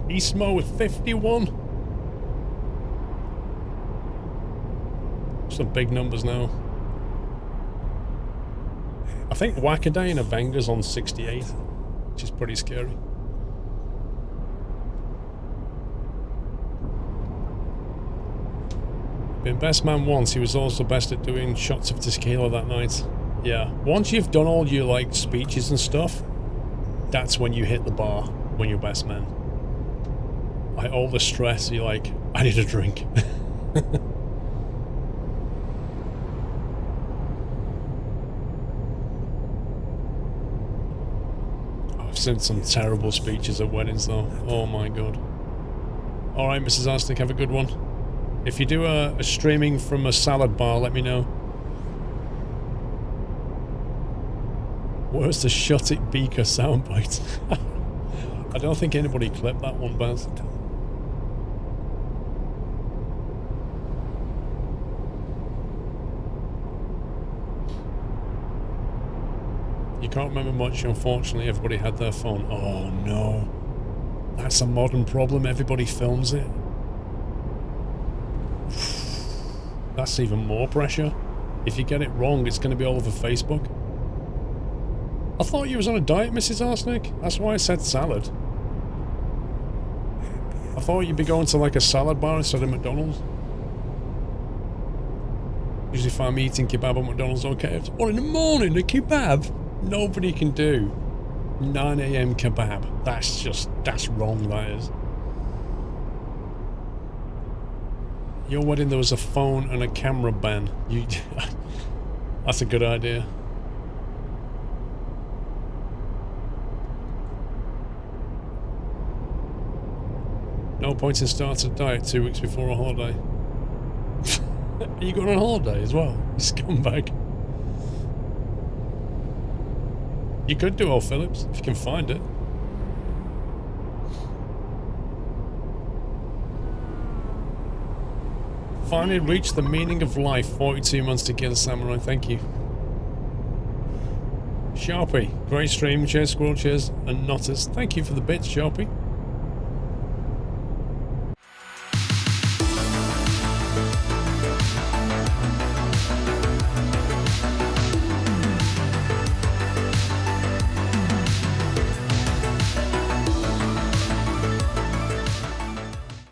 Eastmo with 51. Some big numbers now. I think Wackaday and Avenga's on 68, which is pretty scary. Been best man once, he was also best at doing shots of tequila that night. Yeah, once you've done all your like speeches and stuff, that's when you hit the bar, when you're best man. Like all the stress, you're like, I need a drink. I've seen some terrible speeches at weddings though, oh my god. Alright, Mrs. Arsenic, have a good one. If you do a streaming from a salad bar, let me know. Where's the Shut It Beaker soundbite? I don't think anybody clipped that one, Baz. You can't remember much, unfortunately. Everybody had their phone. Oh no. That's a modern problem. Everybody films it. That's even more pressure. If you get it wrong, it's going to be all over Facebook. I thought you was on a diet, Mrs. Arsenic. That's why I said salad. I thought you'd be going to like a salad bar instead of McDonald's. Usually find me eating kebab at McDonald's or KFC. Or in the morning, a kebab? Nobody can do 9 AM kebab. That's wrong, that is. Your wedding, there was a phone and a camera ban. That's a good idea. No point in starting a diet 2 weeks before a holiday. Are you going on holiday as well? You scumbag. You could do old Phillips if you can find it. Finally reached the meaning of life. 42 months to kill a samurai. Thank you. Sharpie, great stream. Cheers, Squirrel. Cheers, and Notters. Thank you for the bits, Sharpie.